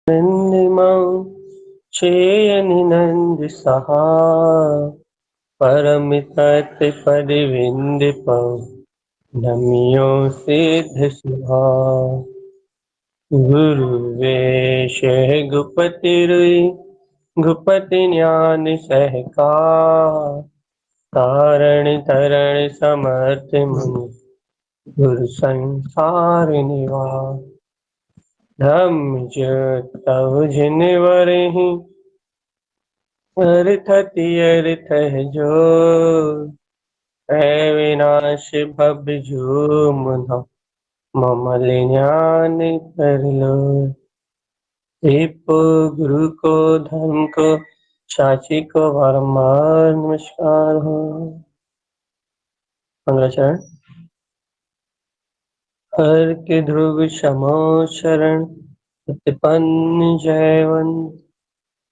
निन्दिमं चेयनिनन्द सहा परमितत्परिविन्दिपं नम्यो सिद्ध सुहा गुरुवेश गुपतिरुई गुपति ज्ञान सहका तारण तरण समर्थ मुनि गुरु संसार निवास धम्म तव जिन वरहि अर्थति अर्थ जो है विनाश भव झूम मम ज्ञान कर लो गुरु को धर्म को साची को बारंबार नमस्कार हो। मंगलाचरण। हर के ध्रुव समो शरण उत्पन्न जयवंत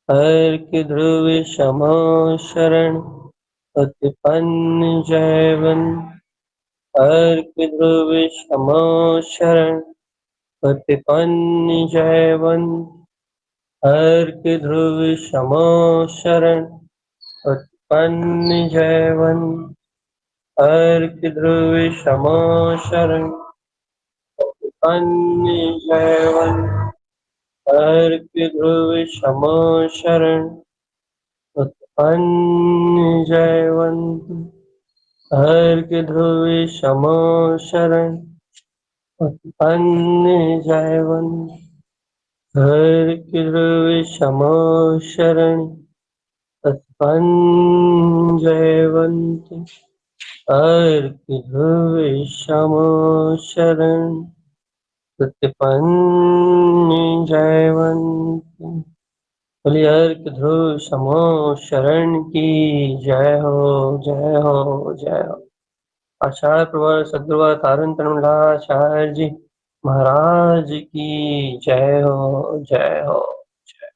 हर के ध्रुव समो शरण उत्पन्न जयवंत हर के ध्रुव समो शरण उत्पन्न जयवंत हर के ध्रुव समो शरण उत्पन्न जयवंत हर के ध्रुव समो शरण उत्पन्न जयवंत हर के ध्रुव समो शरण उत्पन्न जयवंत हर के ध्रुव समो शरण उत्पन्न जयवंत हर के ध्रुव समो शरण उत्पन्न जयवंत हर के ध्रुव समो शरण उत्पन्न जयवंत। बोलिए हर के ध्रुव समो शरण की जय हो जय हो जय हो। आचार्य प्रवर सद्गुरु तारण तरुणलाचार्य जी महाराज की जय हो जय हो जय।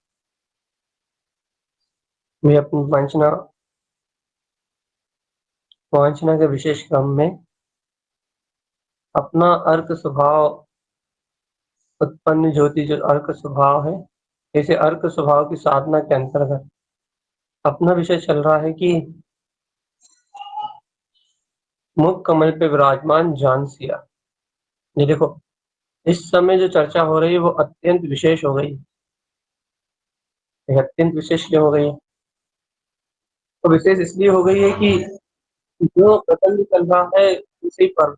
मैं अपनी वांछना के विशेष क्रम में अपना अर्क स्वभाव उत्पन्न ज्योति जो अर्क स्वभाव है, ऐसे अर्क स्वभाव की साधना के अंतर्गत अपना विषय चल रहा है कि मुख कमल पे विराजमान जान सिया। ये देखो, इस समय जो चर्चा हो रही है वो अत्यंत विशेष हो गई। अत्यंत विशेष क्यों हो गई है? तो विशेष इसलिए हो गई है कि जो प्रसंग चल रहा है इसी पर,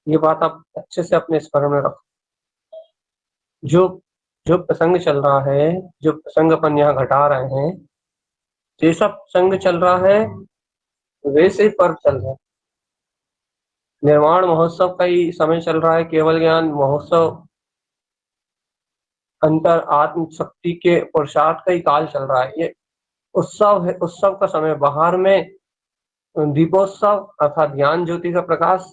ये बात आप अच्छे से अपने स्मरण में रखो। जो जो प्रसंग चल रहा है, जो प्रसंग अपन यहाँ घटा रहे हैं, जैसा प्रसंग चल रहा है वैसे ही पर्व चल रहा है। निर्वाण महोत्सव का ही समय चल रहा है, केवल ज्ञान महोत्सव अंतर आत्म शक्ति के पुरुषार्थ का ही काल चल रहा है। ये उत्सव है, उत्सव का समय। बाहर में दीपोत्सव अर्थात ज्ञान ज्योति का प्रकाश,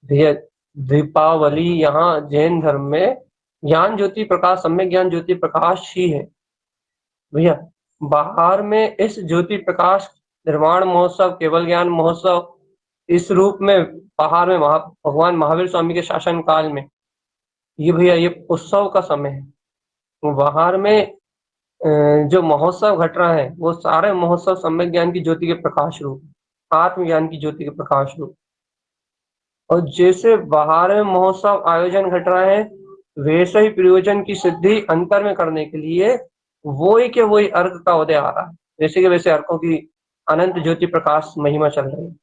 दीपावली यहाँ जैन धर्म में ज्ञान ज्योति प्रकाश, सम्यक ज्ञान ज्योति प्रकाश ही है भैया। बाहर में इस ज्योति प्रकाश निर्वाण महोत्सव, केवल ज्ञान महोत्सव, इस रूप में बाहर में भगवान महावीर स्वामी के शासन काल में ये भैया ये उत्सव का समय है। बाहर में जो महोत्सव घट रहा है वो सारे महोत्सव सम्यक ज्ञान की ज्योति के प्रकाश रूप, आत्मज्ञान की ज्योति के प्रकाश रूप। और जैसे बाहर में महोत्सव आयोजन घट रहा है वैसे ही प्रयोजन की सिद्धि अंतर में करने के लिए वही के वही अर्घ का उदय आ रहा है। जैसे कि वैसे अर्घों की अनंत ज्योति प्रकाश महिमा चल रही है।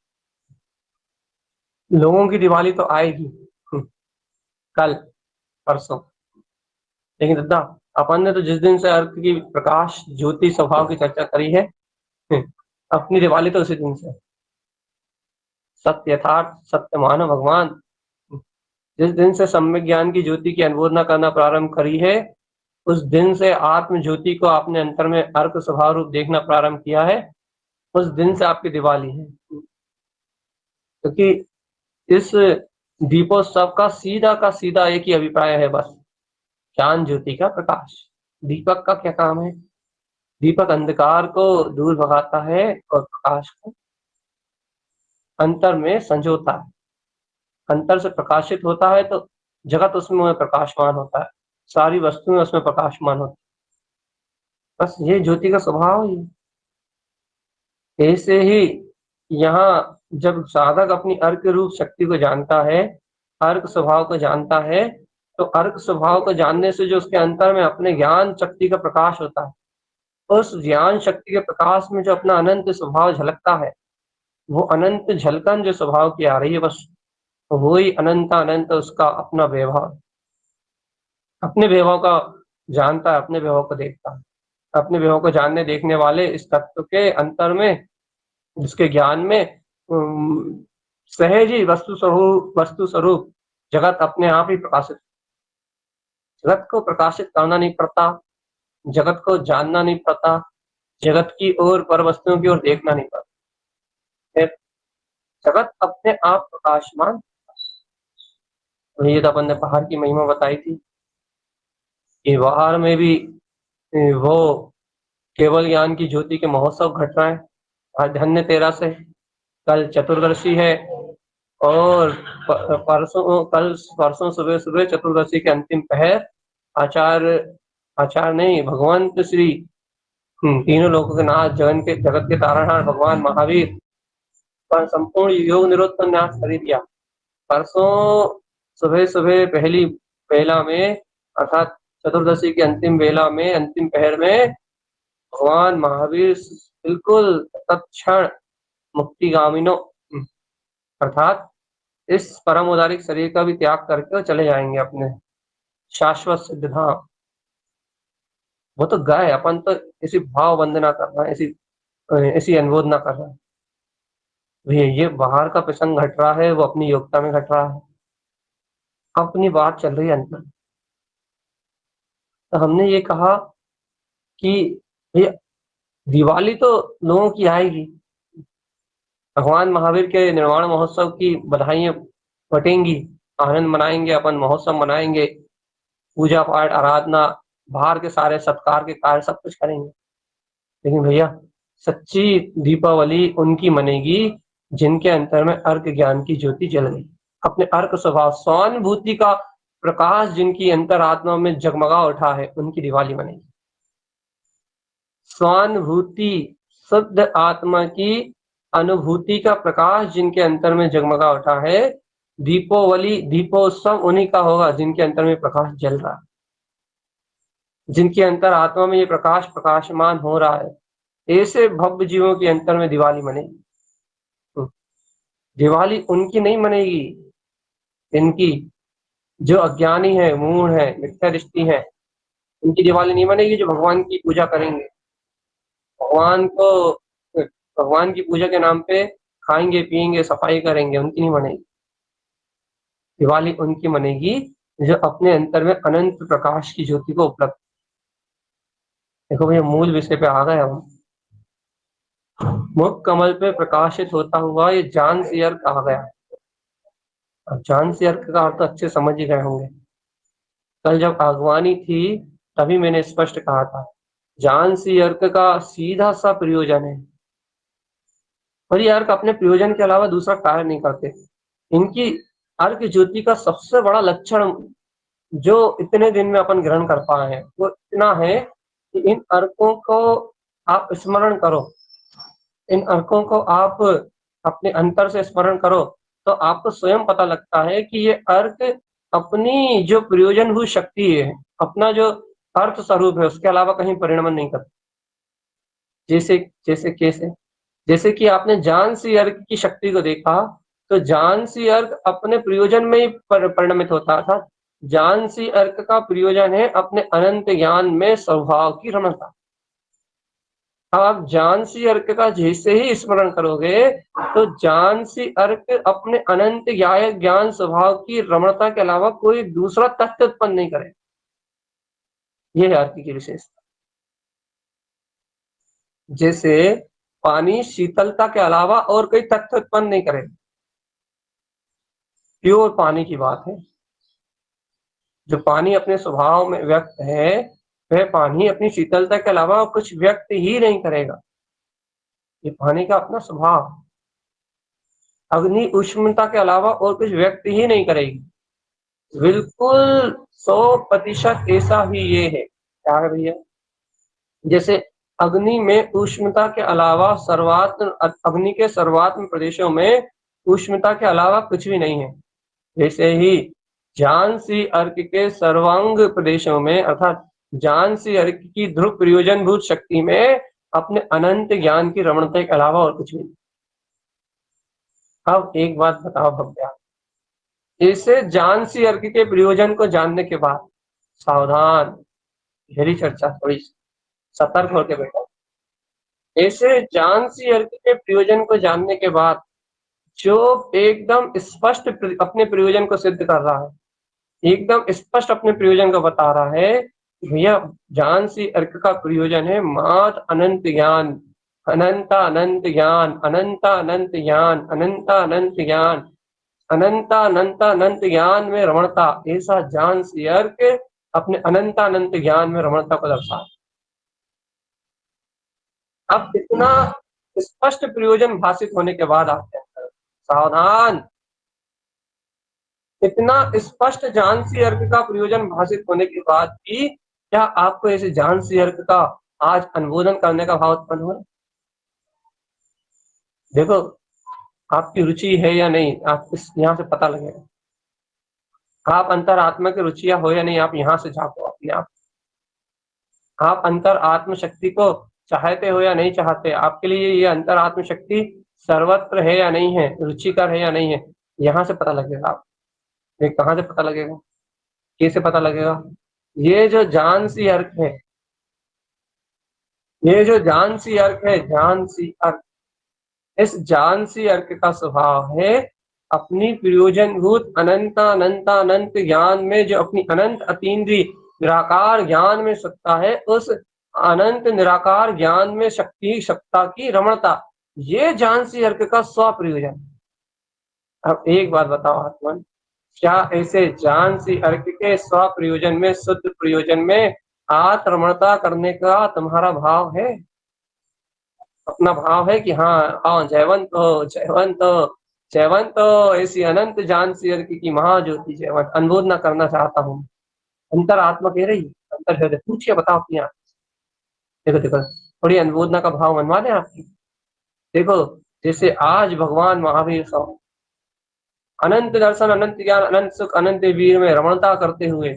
लोगों की दिवाली तो आएगी कल परसों, लेकिन दादा अपन ने तो जिस दिन से अर्घ की प्रकाश ज्योति स्वभाव की चर्चा करी है अपनी दिवाली तो उसी दिन से। सत्य यथार्थ सत्य मानव भगवान जिस दिन से सम्यक ज्ञान की ज्योति की अनुमोदना करना प्रारंभ करी है, उस दिन से आत्म ज्योति को आपने अंतर में अर्क स्वभाव रूप देखना प्रारंभ किया है, उस दिन से आपकी दिवाली है। क्योंकि इस दीपोत्सव का सीधा एक ही अभिप्राय है बस, ज्ञान ज्योति का प्रकाश। दीपक का क्या काम है? दीपक अंधकार को दूर भगाता है और प्रकाश को अंतर में संजोता है। अंतर से प्रकाशित होता है तो जगत उसमें प्रकाशमान होता है, सारी वस्तुएं उसमें प्रकाशमान होती है। बस ये ज्योति का स्वभाव ही है। ऐसे ही यहाँ जब साधक अपनी अर्क रूप शक्ति को जानता है, अर्क स्वभाव को जानता है, तो अर्क स्वभाव को जानने से जो उसके अंतर में अपने ज्ञान शक्ति का प्रकाश होता है, उस ज्ञान शक्ति के प्रकाश में जो अपना अनंत स्वभाव झलकता है, वो अनंत झलकन जो स्वभाव की आ रही है, बस वही अनंत अनंत उसका अपना वैभव, अपने वैभव का जानता है, अपने वैभव को देखता है। अपने वैभव को जानने देखने वाले इस तत्व के अंतर में, जिसके ज्ञान में सहज ही वस्तु स्वरूप जगत अपने आप ही प्रकाशित, जगत को प्रकाशित करना नहीं पड़ता, जगत को जानना नहीं पड़ता, जगत की ओर पर वस्तुओं की ओर देखना नहीं पड़ता, फिर जगत अपने आप प्रकाशमान। ये तो अपन ने बाहर की महिमा बताई थी कि बाहर में भी वो केवल ज्ञान की ज्योति के महोत्सव घट रहा है। आज धन्य तेरा से कल चतुर्दशी है, और परसों सुबह सुबह चतुर्दशी के अंतिम पहर आचार्य नहीं, भगवंत श्री तीनों लोगों के नाथ, जगत के तारणहार भगवान महावीर पर संपूर्ण योग निरोध पर न्यास कर दिया। परसों सुबह सुबह पहली बेला में, अर्थात चतुर्दशी की अंतिम बेला में, अंतिम पहर में भगवान महावीर बिल्कुल तत्क्षण मुक्तिगामिनो, अर्थात इस परम उदारिक शरीर का भी त्याग करके चले जाएंगे अपने शाश्वत सिद्ध धाम। वो तो गए, अपन तो इसी भाव वंदना कर रहे हैं, इसी अनुमोदना कर रहे हैं। ये बाहर का प्रसंग घट रहा है, वो अपनी योग्यता में घट रहा है, अपनी बात चल रही है अंतर। तो हमने ये कहा कि ये दिवाली तो लोगों की आएगी, भगवान महावीर के निर्वाण महोत्सव की बधाइयां बटेंगी, आनंद मनाएंगे, अपन महोत्सव मनाएंगे, पूजा पाठ आराधना, बाहर के सारे सत्कार के कार्य सब कुछ करेंगे। लेकिन भैया सच्ची दीपावली उनकी मनेगी जिनके अंतर में अर्क ज्ञान की ज्योति जल गई, अपने अर्क स्वभाव स्वानुभूति का प्रकाश जिनकी अंतरात्मा में जगमगा उठा है, उनकी दिवाली मनेगी। स्वानुभूति, शुद्ध आत्मा की अनुभूति का प्रकाश जिनके अंतर में जगमगा उठा है, दीपोवली दीपोत्सव उन्हीं का होगा जिनके अंतर में प्रकाश जल रहा है, जिनके अंतर आत्मा में ये प्रकाश प्रकाशमान हो रहा है। ऐसे भव्य जीवों के अंतर में दिवाली मनेगी। दिवाली उनकी नहीं मनेगी, इनकी जो अज्ञानी है, मूढ़ है, मिथ्या दृष्टि है, उनकी दिवाली नहीं मनेगी। जो भगवान की पूजा करेंगे, भगवान की पूजा के नाम पे खाएंगे पिएंगे सफाई करेंगे, उनकी नहीं मनेगी। दिवाली उनकी मनेगी जो अपने अंतर में अनंत प्रकाश की ज्योति को उपलब्ध। देखो भैया मूल विषय पे आ गए हम। मुख कमल पे प्रकाशित होता हुआ ये जान सी अर्क कहा गया। अब जान सी अर्क का अर्थ अच्छे समझ ही गए होंगे। कल जब आगवानी थी तभी मैंने स्पष्ट कहा था, जान सी अर्क का सीधा सा प्रयोजन है, और ये अर्क अपने प्रयोजन के अलावा दूसरा कार्य नहीं करते। इनकी अर्क ज्योति का सबसे बड़ा लक्षण जो इतने दिन में अपन ग्रहण कर पाए हैं वो इतना है कि इन अर्कों को आप स्मरण करो, इन अर्कों को आप अपने अंतर से स्मरण करो, तो आपको स्वयं पता लगता है कि ये अर्क अपनी जो प्रयोजनभूत शक्ति है, अपना जो अर्थ स्वरूप है, उसके अलावा कहीं परिणमन नहीं करते। जैसे जैसे कैसे जैसे कि आपने जान सी अर्क की शक्ति को देखा, तो जान सी अर्क अपने प्रयोजन में ही परिणमित होता था। जान सी अर्क का प्रयोजन है अपने अनंत ज्ञान में स्वभाव की रमणता। आप जान सी अर्क का जैसे ही स्मरण करोगे, तो जान सी अर्क अपने अनंत ज्ञान स्वभाव की रमणता के अलावा कोई दूसरा तथ्य उत्पन्न नहीं करे। यह है अर्क की विशेषता। जैसे पानी शीतलता के अलावा और कोई तथ्य उत्पन्न नहीं करे, प्योर पानी की बात है। जो पानी अपने स्वभाव में व्यक्त है, वह पानी अपनी शीतलता के अलावा कुछ व्यक्त ही नहीं करेगा। ये पानी का अपना स्वभाव, अग्नि उष्णता के अलावा और कुछ व्यक्त ही नहीं करेगी। बिल्कुल 100% ऐसा ही ये है। क्या है भैया? जैसे अग्नि में उष्णता के अलावा अग्नि के सर्वात्म प्रदेशों में उष्णता के अलावा कुछ भी नहीं है। जैसे ही जानसी अर्क के सर्वांग प्रदेशों में अर्थात जानसी अर्क की ध्रुव प्रयोजन भूत शक्ति में अपने अनंत ज्ञान की रमणता के अलावा और कुछ भी नहीं। अब एक बात बताओ भव्या, इसे जानसी अर्क के प्रयोजन को जानने के बाद सावधान, गहरी चर्चा, थोड़ी सतर्क होकर बैठो। ऐसे जानसी अर्क के प्रयोजन को जानने के बाद जो एकदम स्पष्ट अपने प्रयोजन को सिद्ध कर रहा है, एकदम स्पष्ट अपने प्रयोजन को बता रहा है, भैया जानसी अर्क का प्रयोजन है मात अनंत ज्ञान, अनंता अनंत ज्ञान, अनंता अनंत ज्ञान, अनंता अनंत ज्ञान, अनंता अनंता अनंत ज्ञान में रमणता। ऐसा जानसी अर्क अपने अनंता अनंत ज्ञान में रमणता को दर्शाता। अब इतना स्पष्ट प्रयोजन भाषित होने के बाद आते हैं सावधान, इतना स्पष्ट जानसी अर्क का प्रयोजन भाषित होने के बाद भी क्या आपको ऐसे जानसी अर्क का आज अनुमोदन करने का भाव उत्पन्न हो? देखो आपकी रुचि है या नहीं, आप इस यहाँ से पता लगेगा। आप अंतर आत्मा की रुचियां हो या नहीं, आप यहाँ से झांको अपने आप अंतर आत्म शक्ति को चाहते हो या नहीं चाहते, आपके लिए ये अंतर आत्म शक्ति सर्वत्र है या नहीं है, रुचिकर है या नहीं है, यहाँ से पता लगेगा। आप ये कहाँ से पता लगेगा, कैसे पता लगेगा? ये जो जानसी अर्क है, ये जो जानसी अर्क है, जानसी अर्क, इस जानसी अर्क का स्वभाव है अपनी प्रयोजनभूत अनंता अनंता अनंत ज्ञान में, जो अपनी अनंत अतीन्द्रिय निराकार ज्ञान में सत्ता है, उस अनंत निराकार ज्ञान में शक्ति सत्ता की रमणता, ये जानसी अर्क का स्वप्रयोजन। अब एक बात बताओ आत्मन, क्या ऐसे जानसी अर्क के स्वप्रयोजन में, शुद्ध प्रयोजन में आत्मरमणता करने का तुम्हारा भाव है? अपना भाव है कि हाँ हाँ जयवंत हो, जयवंत हो, जयवंत हो, ऐसी अनंत जानसी अर्क की महाज्योति जयवंत, अनुमोदना करना चाहता हूँ। अंतर आत्मा कह रही, अंतर हृदय पूछिए, बताओ अपनी आप। देखो देखो थोड़ी अनुमोदना का भाव मनवा दें आपकी। देखो जैसे आज भगवान महावीर स्वामी अनंत दर्शन, अनंत ज्ञान, अनंत सुख, अनंत वीर में रमणता करते हुए,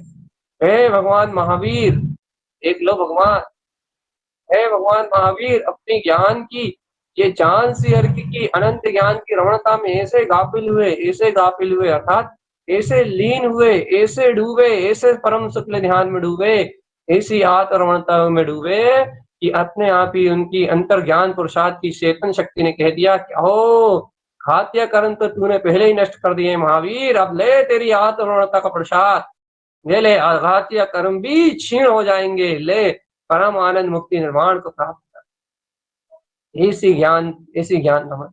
हे भगवान महावीर, एक लो भगवान, हे भगवान महावीर, अपने ज्ञान की ये जानसी अर्क की अनंत ज्ञान की रमणता में ऐसे गाफिल हुए, ऐसे गाफिल हुए, अर्थात ऐसे लीन हुए, ऐसे डूबे, ऐसे परम शुक्ल ध्यान में डूबे, ऐसी आत्मरमणता में डूबे कि अपने आप ही उनकी अंतर ज्ञान पुरुषार्थ की चेतन शक्ति ने कह दिया कि हो घात्य कर्म तो तूने पहले ही नष्ट कर दिए महावीर, अब ले तेरी आत्मरमणता का प्रसाद, ले ले, घात्य कर्म भी क्षीण हो जाएंगे, ले परम आनंद मुक्ति निर्माण को प्राप्त कर। ऐसी ज्ञान रमण,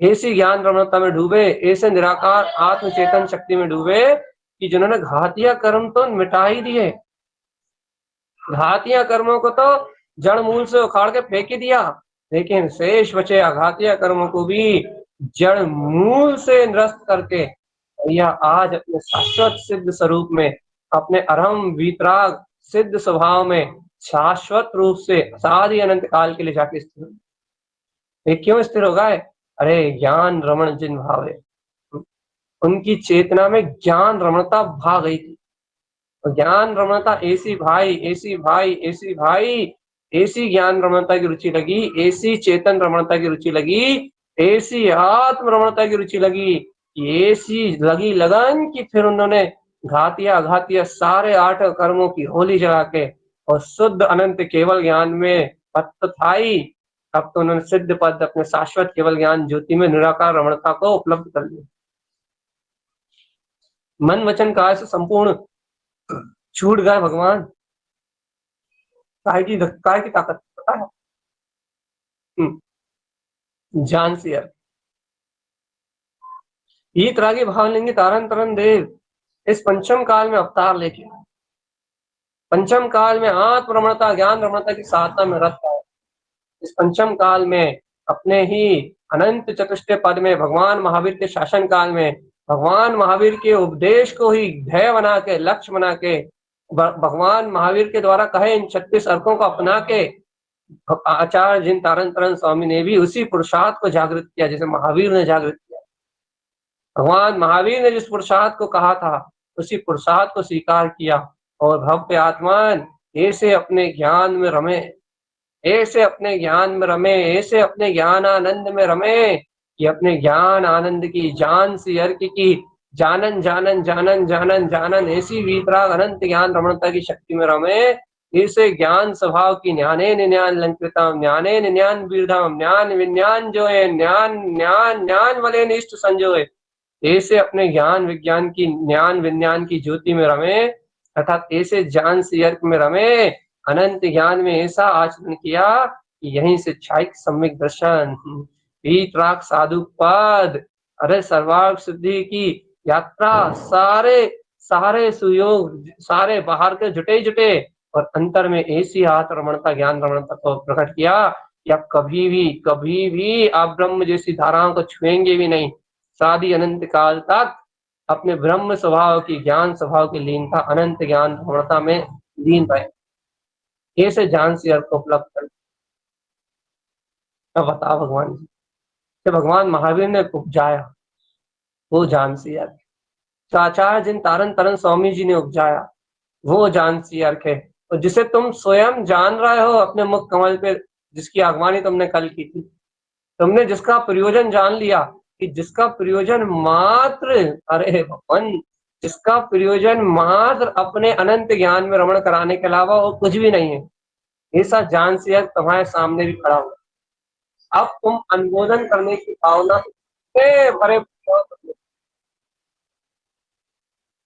ऐसी ज्ञान रमणता में डूबे, ऐसे निराकार आत्म चेतन शक्ति में डूबे कि जिन्होंने घातिया कर्म तो मिटा ही दिए, घातिया कर्मों को तो जड़ मूल से उखाड़ के फेंक ही दिया, लेकिन शेष बचे अघातिया कर्मों को भी जड़ मूल से निरस्त करके भैया आज अपने शाश्वत सिद्ध स्वरूप में, अपने अरहम वीतराग सिद्ध स्वभाव में शाश्वत रूप से सारी अनंत काल के लिए जाके स्थिर हो। ये क्यों स्थिर हो गए? अरे ज्ञान रमण जिन भावे, उनकी चेतना में ज्ञान रमणता भा गई थी। ज्ञान रमणता ऐसी भाई, ऐसी भाई, ऐसी भाई, ऐसी ज्ञान रमणता की रुचि लगी, ऐसी चेतन रमणता की रुचि लगी, ऐसी आत्म रमणता की रुचि लगी, ऐसी लगी लगन कि फिर उन्होंने घातिया अघातिया सारे 8 कर्मों की होली जला के और शुद्ध अनंत केवल ज्ञान में पत्थाई, अब तो उन्होंने सिद्ध पद अपने शाश्वत केवल ज्ञान ज्योति में निराकार रमणता को उपलब्ध कर लिया। मन वचन काया से संपूर्ण छूट गए भगवान। काय की ताकत पता है? जान से यार ये त्रागी भाव लेंगे तारन तरन देव इस पंचम काल में अवतार लेके, पंचम काल में आत्म रमणता ज्ञान रमणता की साधना में रत है। इस पंचम काल में अपने ही अनंत चतुष्टय पद में भगवान महावीर के शासन काल में भगवान महावीर के उपदेश को ही ध्येय बना के, लक्ष्य बना के, भगवान महावीर के द्वारा कहे इन 36 अर्कों को अपना के आचार्य जिन तारण तरण स्वामी ने भी उसी पुरुषार्थ को जागृत किया जैसे महावीर ने जागृत किया। भगवान महावीर ने जिस पुरुषार्थ को कहा था उसी पुरुषार्थ को स्वीकार किया और भव्य आत्मान ऐसे अपने ज्ञान में रमे, ऐसे अपने ज्ञान में रमे, ऐसे अपने ज्ञान आनंद में रमे कि अपने ज्ञान आनंद की जान सी अर्क की जानन जानन जानन जानन जानन ऐसी वीतराग अनंत ज्ञान रमणता की शक्ति में रमे। ऐसे ज्ञान स्वभाव की न्याने निन्यान लंकृताम न्याने निन्यान बीरधाम न्यान विज्ञान जो है न्यान न्यान न्यान वले निष्ठ संजोए। ऐसे अपने ज्ञान विज्ञान की ज्ञान विज्ञान की ज्योति में रमे अर्थात ऐसे ज्ञान सी अर्क में रमे, अनंत ज्ञान में ऐसा आचरण किया कि यहीं से क्षायिक सम्यक दर्शन, वीतराग साधु पद, अरे सर्वार्थ सिद्धि की यात्रा, सारे सारे सुयोग, सारे बाहर के जुटे जुटे और अंतर में ऐसी आत्मरमणता ज्ञान रमणता को प्रकट किया कि आप कभी भी आप ब्रह्म जैसी धाराओं को छुएंगे भी नहीं। सादी अनंत काल तक अपने ब्रह्म स्वभाव की ज्ञान स्वभाव की लीनता अनंत ज्ञान रमणता में लीन रहे, ऐसे ज्ञान से अर्थ को उपलब्ध कर। अब बताओ भगवान जी तो भगवान महावीर ने उपजाया वो ज्ञान सी अर्थ, तो आचार्य जिन तारण तरण स्वामी जी ने उपजाया वो ज्ञान सी अर्थ है, और जिसे तुम स्वयं जान रहे हो अपने मुख कमल पे, जिसकी अगवानी तुमने कल की थी, तुमने जिसका प्रयोजन जान लिया कि जिसका प्रयोजन मात्र, अरे भगवान, जिसका प्रयोजन मात्र अपने अनंत ज्ञान में रमण कराने के अलावा और कुछ भी नहीं है, ऐसा ज्ञान से तुम्हारे सामने भी खड़ा हो। अब तुम अनुमोदन करने की भावना से भरे,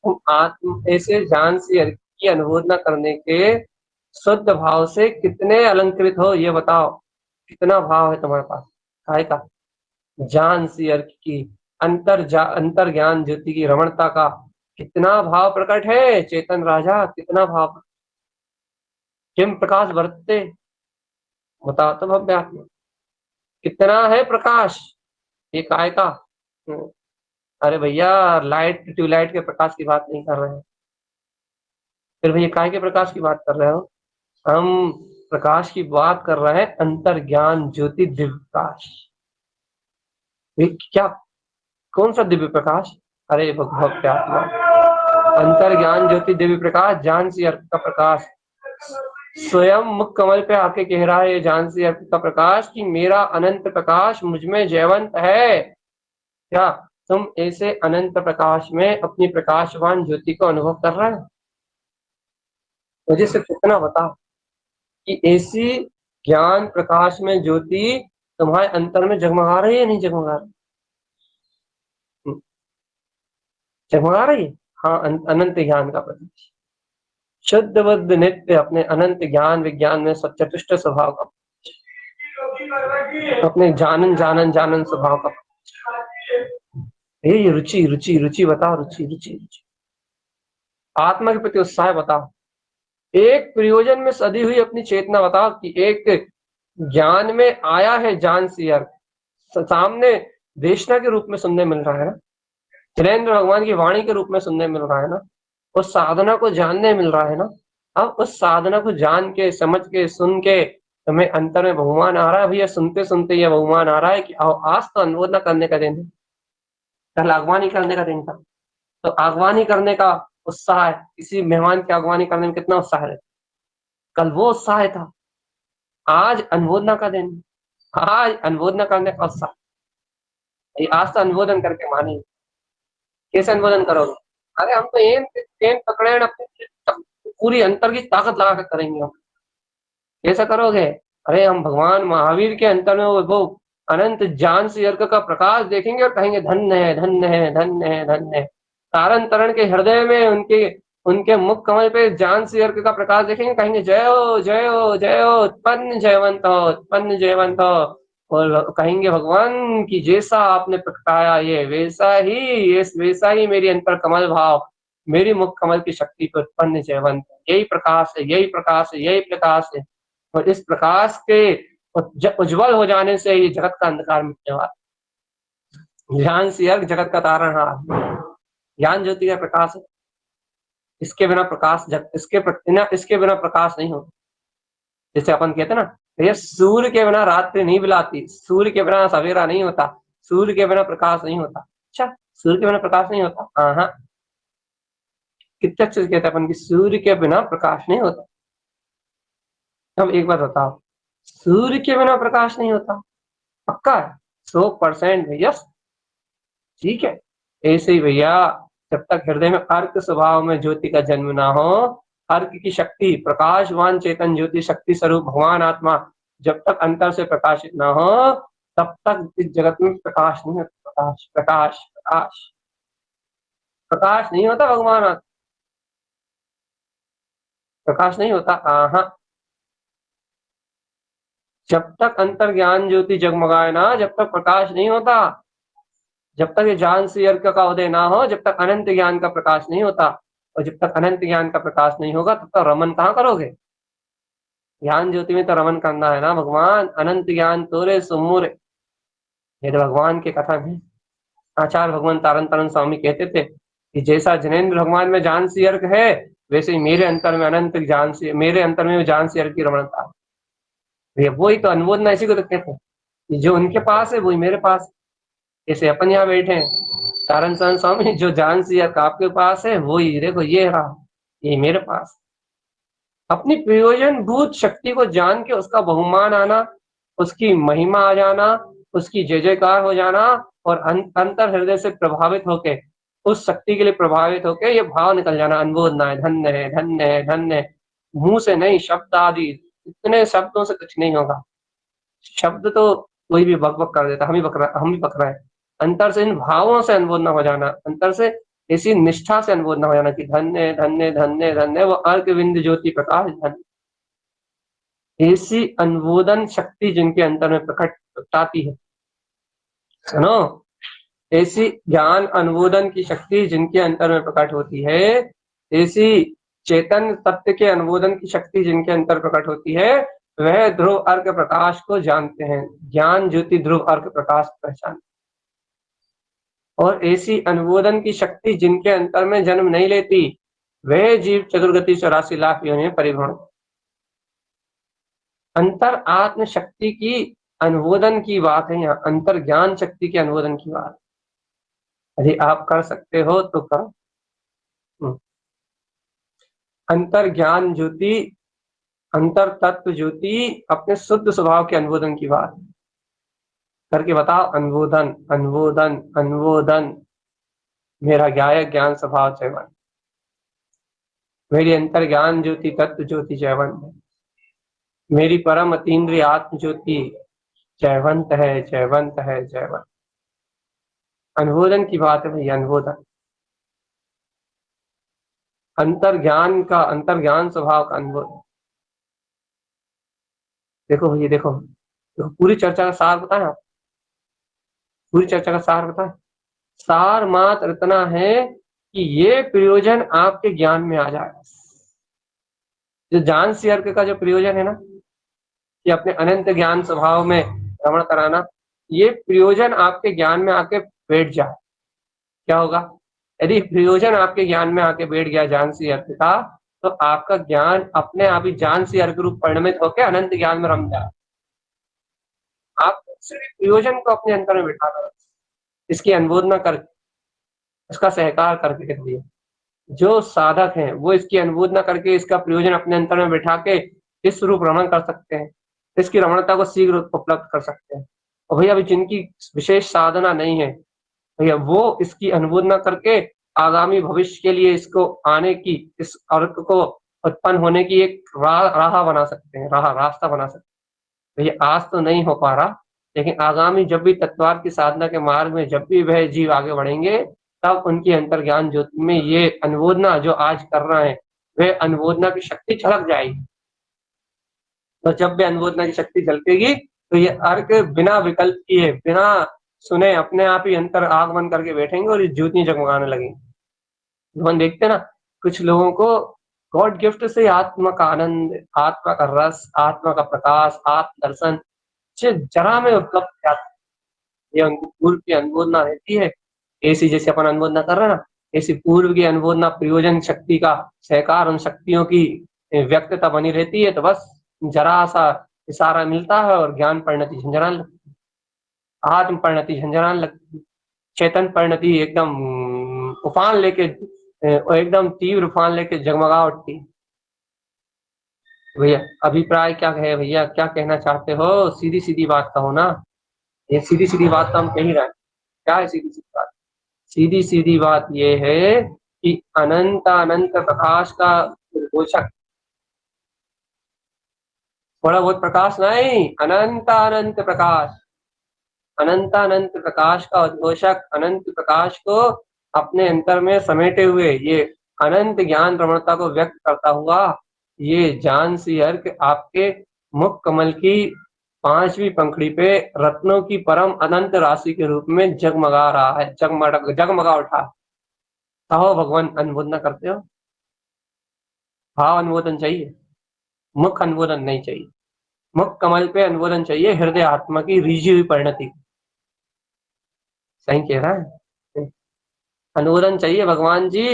तुम आत्म ऐसे ज्ञान से की अनुमोदना करने के शुद्ध भाव से कितने अलंकृत हो ये बताओ, कितना भाव है तुम्हारे पास काय का ज्ञान सी अर्थ की अंतर ज्ञान ज्योति की रमणता का कितना भाव प्रकट है चेतन राजा, कितना भाव, किम प्रकाश बरतते बताओ तो भव्य आत्मा, कितना है प्रकाश ये काय का। अरे भैया लाइट ट्यूबलाइट के प्रकाश की बात नहीं कर रहे हैं, फिर भैया काय के प्रकाश की बात कर रहे हो, हम प्रकाश की बात कर रहे हैं अंतर ज्ञान ज्योति दिव्य प्रकाश। क्या कौन सा दिव्य प्रकाश, अरे भक्त आत्मा, अंतर ज्ञान ज्योति दिव्य प्रकाश, जान सी अर्थ का प्रकाश, स्वयं मुख कमल पे आके कह रहा है जान सी अर्थ का प्रकाश कि मेरा अनंत प्रकाश मुझमें जयवंत है। क्या तुम ऐसे अनंत प्रकाश में अपनी प्रकाशवान ज्योति को अनुभव कर रहे हो? मुझे सिर्फ इतना बता कि ऐसी ज्ञान प्रकाश में ज्योति तुम्हारे अंतर में जगमगा रही है नहीं जगमगा रही? जगमगा रही है, हाँ, अनंत ज्ञान का प्रतीक, शुद्ध बुद्ध नित्य अपने अनंत ज्ञान विज्ञान में सच्चतुष्ट स्वभाव का, अपने जानन जानन जानन स्वभाव का, ये रुचि रुचि रुचि बताओ, रुचि रुचि रुचि आत्मा के प्रति उत्साह बताओ, एक प्रयोजन में सदी हुई अपनी चेतना बताओ कि एक ज्ञान में आया है ज्ञान सी अर्थ, सामने देशना के रूप में सुनने मिल रहा है ना, जिनेन्द्र भगवान की वाणी के रूप में सुनने मिल रहा है ना, उस साधना को जानने मिल रहा है ना। अब उस साधना को जान के समझ के सुन के तुम्हें अंतर में बहुमान आ रहा है भैया, सुनते सुनते यह बहुमान आ रहा है कि आज तो अनुमोदना करने का दिन है, कल आगवानी करने का दिन था, तो आगवानी करने का उत्साह है, किसी मेहमान की आगवानी करने में कितना उत्साह है, कल वो उत्साह था, आज अनुमोदना का दिन, आज अनुमोदना करने का उत्साह, आज तो अनुमोदन करके माने, कैसे अनुमोदन करोगे? अरे हम तो एम पकड़े अपनी पूरी अंतर की ताकत लगा कर करेंगे, हम कैसा करोगे? अरे हम भगवान महावीर के अंतर में वो अनंत ज्ञान से अर्क का प्रकाश देखेंगे और कहेंगे धन्य है धन्य है धन्य है धन्य है। तारण तरण के हृदय में उनके मुख कमल पे ज्ञान से अर्क का प्रकाश देखेंगे, कहेंगे जय हो जय हो जय हो, उत्पन्न जयवंत हो उत्पन्न जयवंत हो, और कहेंगे भगवान की जैसा आपने प्रगटाया ये वैसा ही मेरी अंतर कमल भाव, मेरी मुख कमल की शक्ति पर उत्पन्न जयवंत, यही प्रकाश है यही प्रकाश है यही प्रकाश है, और इस प्रकाश के उज्जवल हो जाने से ये जगत का अंधकार मिटने वाला। ज्ञान से अर्घ जगत का तारणहार। ज्ञान ज्योति का प्रकाश है, इसके बिना प्रकाश इसके बिना प्रकाश नहीं होता। जैसे अपन कहते ना भैया, सूर्य के बिना रात्रि नहीं बिलाती, सूर्य के बिना सवेरा नहीं होता, सूर्य के बिना प्रकाश नहीं होता। अच्छा, सूर्य के बिना प्रकाश नहीं होता? हाँ, कितने अच्छे से कहते हैं अपन की सूर्य के बिना प्रकाश नहीं होता। अब एक बात बताओ, सूर्य के बिना प्रकाश नहीं होता? पक्का है? 100% भैया, ठीक है। ऐसे ही भैया, जब तक हृदय में अर्क स्वभाव में ज्योति का जन्म ना हो, अर्क की शक्ति, प्रकाशवान चेतन ज्योति शक्ति स्वरूप भगवान आत्मा जब तक अंतर से प्रकाशित ना हो, तब तक इस जगत में प्रकाश नहीं होता। प्रकाश प्रकाश प्रकाश प्रकाश नहीं होता भगवान आत्मा, प्रकाश नहीं होता। हाँ, जब तक अंतर ज्ञान ज्योति जगमगाए ना, जब तक प्रकाश नहीं होता। जब तक ये ज्ञान से अर्क का उदय ना हो, जब तक अनंत ज्ञान का प्रकाश नहीं होता। और जब तक अनंत ज्ञान का प्रकाश नहीं होगा, तब तक रमन कहाँ करोगे? ज्ञान ज्योति में तो रमन करना है ना भगवान। अनंत ज्ञान तोरे सुमुर, ये तो भगवान के कथन है। आचार्य भगवान तारण तारण स्वामी कहते थे कि जैसा जैनेन्द्र भगवान में ज्ञान सी अर्क है, वैसे ही मेरे अंतर में अनंत ज्ञान से, मेरे अंतर में ज्ञान सी अर्क की रमणता है। वही तो अनुमोदना, इसी को तो कहते हैं, जो उनके पास है वही मेरे पास है। जैसे अपन यहाँ बैठे हैं, तारण तारण स्वामी, जो ज्ञान सी अर्क आपके पास है वही देखो ये रहा, ये मेरे पास। अपनी प्रयोजन भूत शक्ति को जान के उसका बहुमान आना, उसकी महिमा आ जाना, उसकी जय जयकार हो जाना, और अंतर हृदय से प्रभावित होके, उस शक्ति के लिए प्रभावित होके ये भाव निकल जाना, अनबोधना है, धन्य है, धन्य है, धन्य है। मुंह से नहीं, शब्द आदि, इतने शब्दों से कुछ नहीं होगा। शब्द तो कोई भी बक बक कर देता, हम ही बक रहे हैं। अंतर से इन भावों से अनबोधना हो जाना, अंतर से इसी निष्ठा से अनबोधना हो जाना कि धन्य धन्य धन्य धन्य वो अर्क बिंद ज्योति प्रकाश धन्य। ऐसी अनुमोदन शक्ति जिनके अंतर में प्रकटाती है, सुनो, ऐसी ज्ञान अनुमोदन की शक्ति जिनके अंतर में प्रकट होती है, ऐसी चेतन तत्व के अनुमोदन की शक्ति जिनके अंतर प्रकट होती है, वह ध्रुव अर्क प्रकाश को जानते हैं। ज्ञान ज्योति ध्रुव अर्क प्रकाश पहचान। और ऐसी अनुमोदन की शक्ति जिनके अंतर में जन्म नहीं लेती, वह जीव चतुर्गति 84 लाख योनि में परिभ्रमण। अंतर आत्म शक्ति की अनुमोदन की बात है, यहाँ अंतर ज्ञान शक्ति के अनुमोदन की बात। यदि आप कर सकते हो तो करो। अंतर ज्ञान ज्योति, अंतर तत्व ज्योति अपने शुद्ध स्वभाव के अनुमोदन की बात करके बताओ। अनुमोदन अनुमोदन अनुमोदन, मेरा गायक ज्ञान स्वभाव जयवन, मेरी अंतर ज्ञान ज्योति तत्व ज्योति जयवंत है, मेरी परम अतीन्द्रिय आत्म ज्योति जयवंत है, जयवंत है, जयवंत। अनुमोदन की बात है भैया, अनुमोदन, अंतर ज्ञान का, अंतर ज्ञान स्वभाव का अनुमोदन। देखो भैया, देखो पूरी चर्चा का सार बताएं आप, पूरी चर्चा का सार बताएं। सार मात्र इतना है कि ये प्रयोजन आपके ज्ञान में आ जाए। जो ज्ञान से अर्क का जो प्रयोजन है ना, कि अपने अनंत ज्ञान स्वभाव में भ्रमण कराना, ये प्रयोजन आपके ज्ञान में आके बैठ जाए, क्या होगा? यदि प्रयोजन आपके ज्ञान में आके बैठ गया ज्ञान से अर्क का, तो आपका ज्ञान अपने आप ही ज्ञान से अर्क रूप परिणमित होकर अनंत ज्ञान में रम जाए। आप सिर्फ प्रयोजन को अपने अंतर में बिठाना, इसकी अनुमोदना करके, इसका सहकार करके दिए। जो साधक हैं वो इसकी अनुमोदना करके इसका प्रयोजन अपने अंतर में बिठा के इस रूप रमण कर सकते हैं, इसकी रमणता को शीघ्र उपलब्ध कर सकते हैं। और भैया अभी जिनकी विशेष साधना नहीं है, भैया वो इसकी अनुमोदना करके आगामी भविष्य के लिए इसको आने की, इस अर्क को उत्पन्न होने की एक राह बना सकते हैं, रास्ता बना सकते हैं। भैया आज तो नहीं हो पा रहा, लेकिन आगामी जब भी तत्वार्थ की साधना के मार्ग में जब भी वह जीव आगे बढ़ेंगे, तब उनकी अंतर्ज्ञान ज्योति में ये अनुमोदना जो आज कर रहे हैं, वह अनुमोदना की शक्ति झलक जाएगी। तो जब भी अनुमोदना की शक्ति झलकेगी, तो ये अर्क बिना विकल्प किए, बिना सुने अपने आप ही अंतर आगमन करके बैठेंगे और ये ज्योति जगमगाने लगेंगे। हम देखते हैं ना, कुछ लोगों को गॉड गिफ्ट से आत्मा का आनंद, आत्मा का रस, आत्मा का प्रकाश, आत्म दर्शन जरा में उपलब्ध जाता है। ये पूर्व की अनुमोदना रहती है। ऐसी जैसे अपन अनुमोदना कर रहे हैं ना, ऐसी पूर्व की अनुमोदना प्रयोजन शक्ति का सहकार उन शक्तियों की व्यक्तता बनी रहती है। तो बस जरा सा इशारा मिलता है और ज्ञान परिणति झंझनाने लगती है, आत्म परिणति झंझनाने लगती है, चेतन परिणति एकदम उफान लेके एकदम तीव्र उफान लेके जगमगा उठती है। भैया अभिप्राय क्या है भैया, क्या कहना चाहते हो? सीधी सीधी बात कहो ना। ये सीधी सीधी बात तो हम कह ही रहे हैं। क्या है सीधी सीधी बात? सीधी सीधी बात ये है कि अनंत अनंत प्रकाश का उद्घोषक, थोड़ा बहुत प्रकाश नहीं, अनंत अनंत प्रकाश, अनंत अनंत प्रकाश का उद्घोषक, अनंत प्रकाश को अपने अंतर में समेटे हुए ये अनंत ज्ञान प्रवणता को व्यक्त करता हुआ ये जान सी अर्क आपके मुख कमल की 5वीं पंखड़ी पे रत्नों की परम अनंत राशि के रूप में जगमगा रहा है, जगमगा उठा। कहो भगवान अनुमोदना करते हो? भाव अनुमोदन चाहिए, मुख अनुमोदन नहीं चाहिए। मुख कमल पे अनुमोदन चाहिए, हृदय आत्मा की रीझी हुई परिणति। सही कह रहा है, अनुमोदन चाहिए भगवान जी।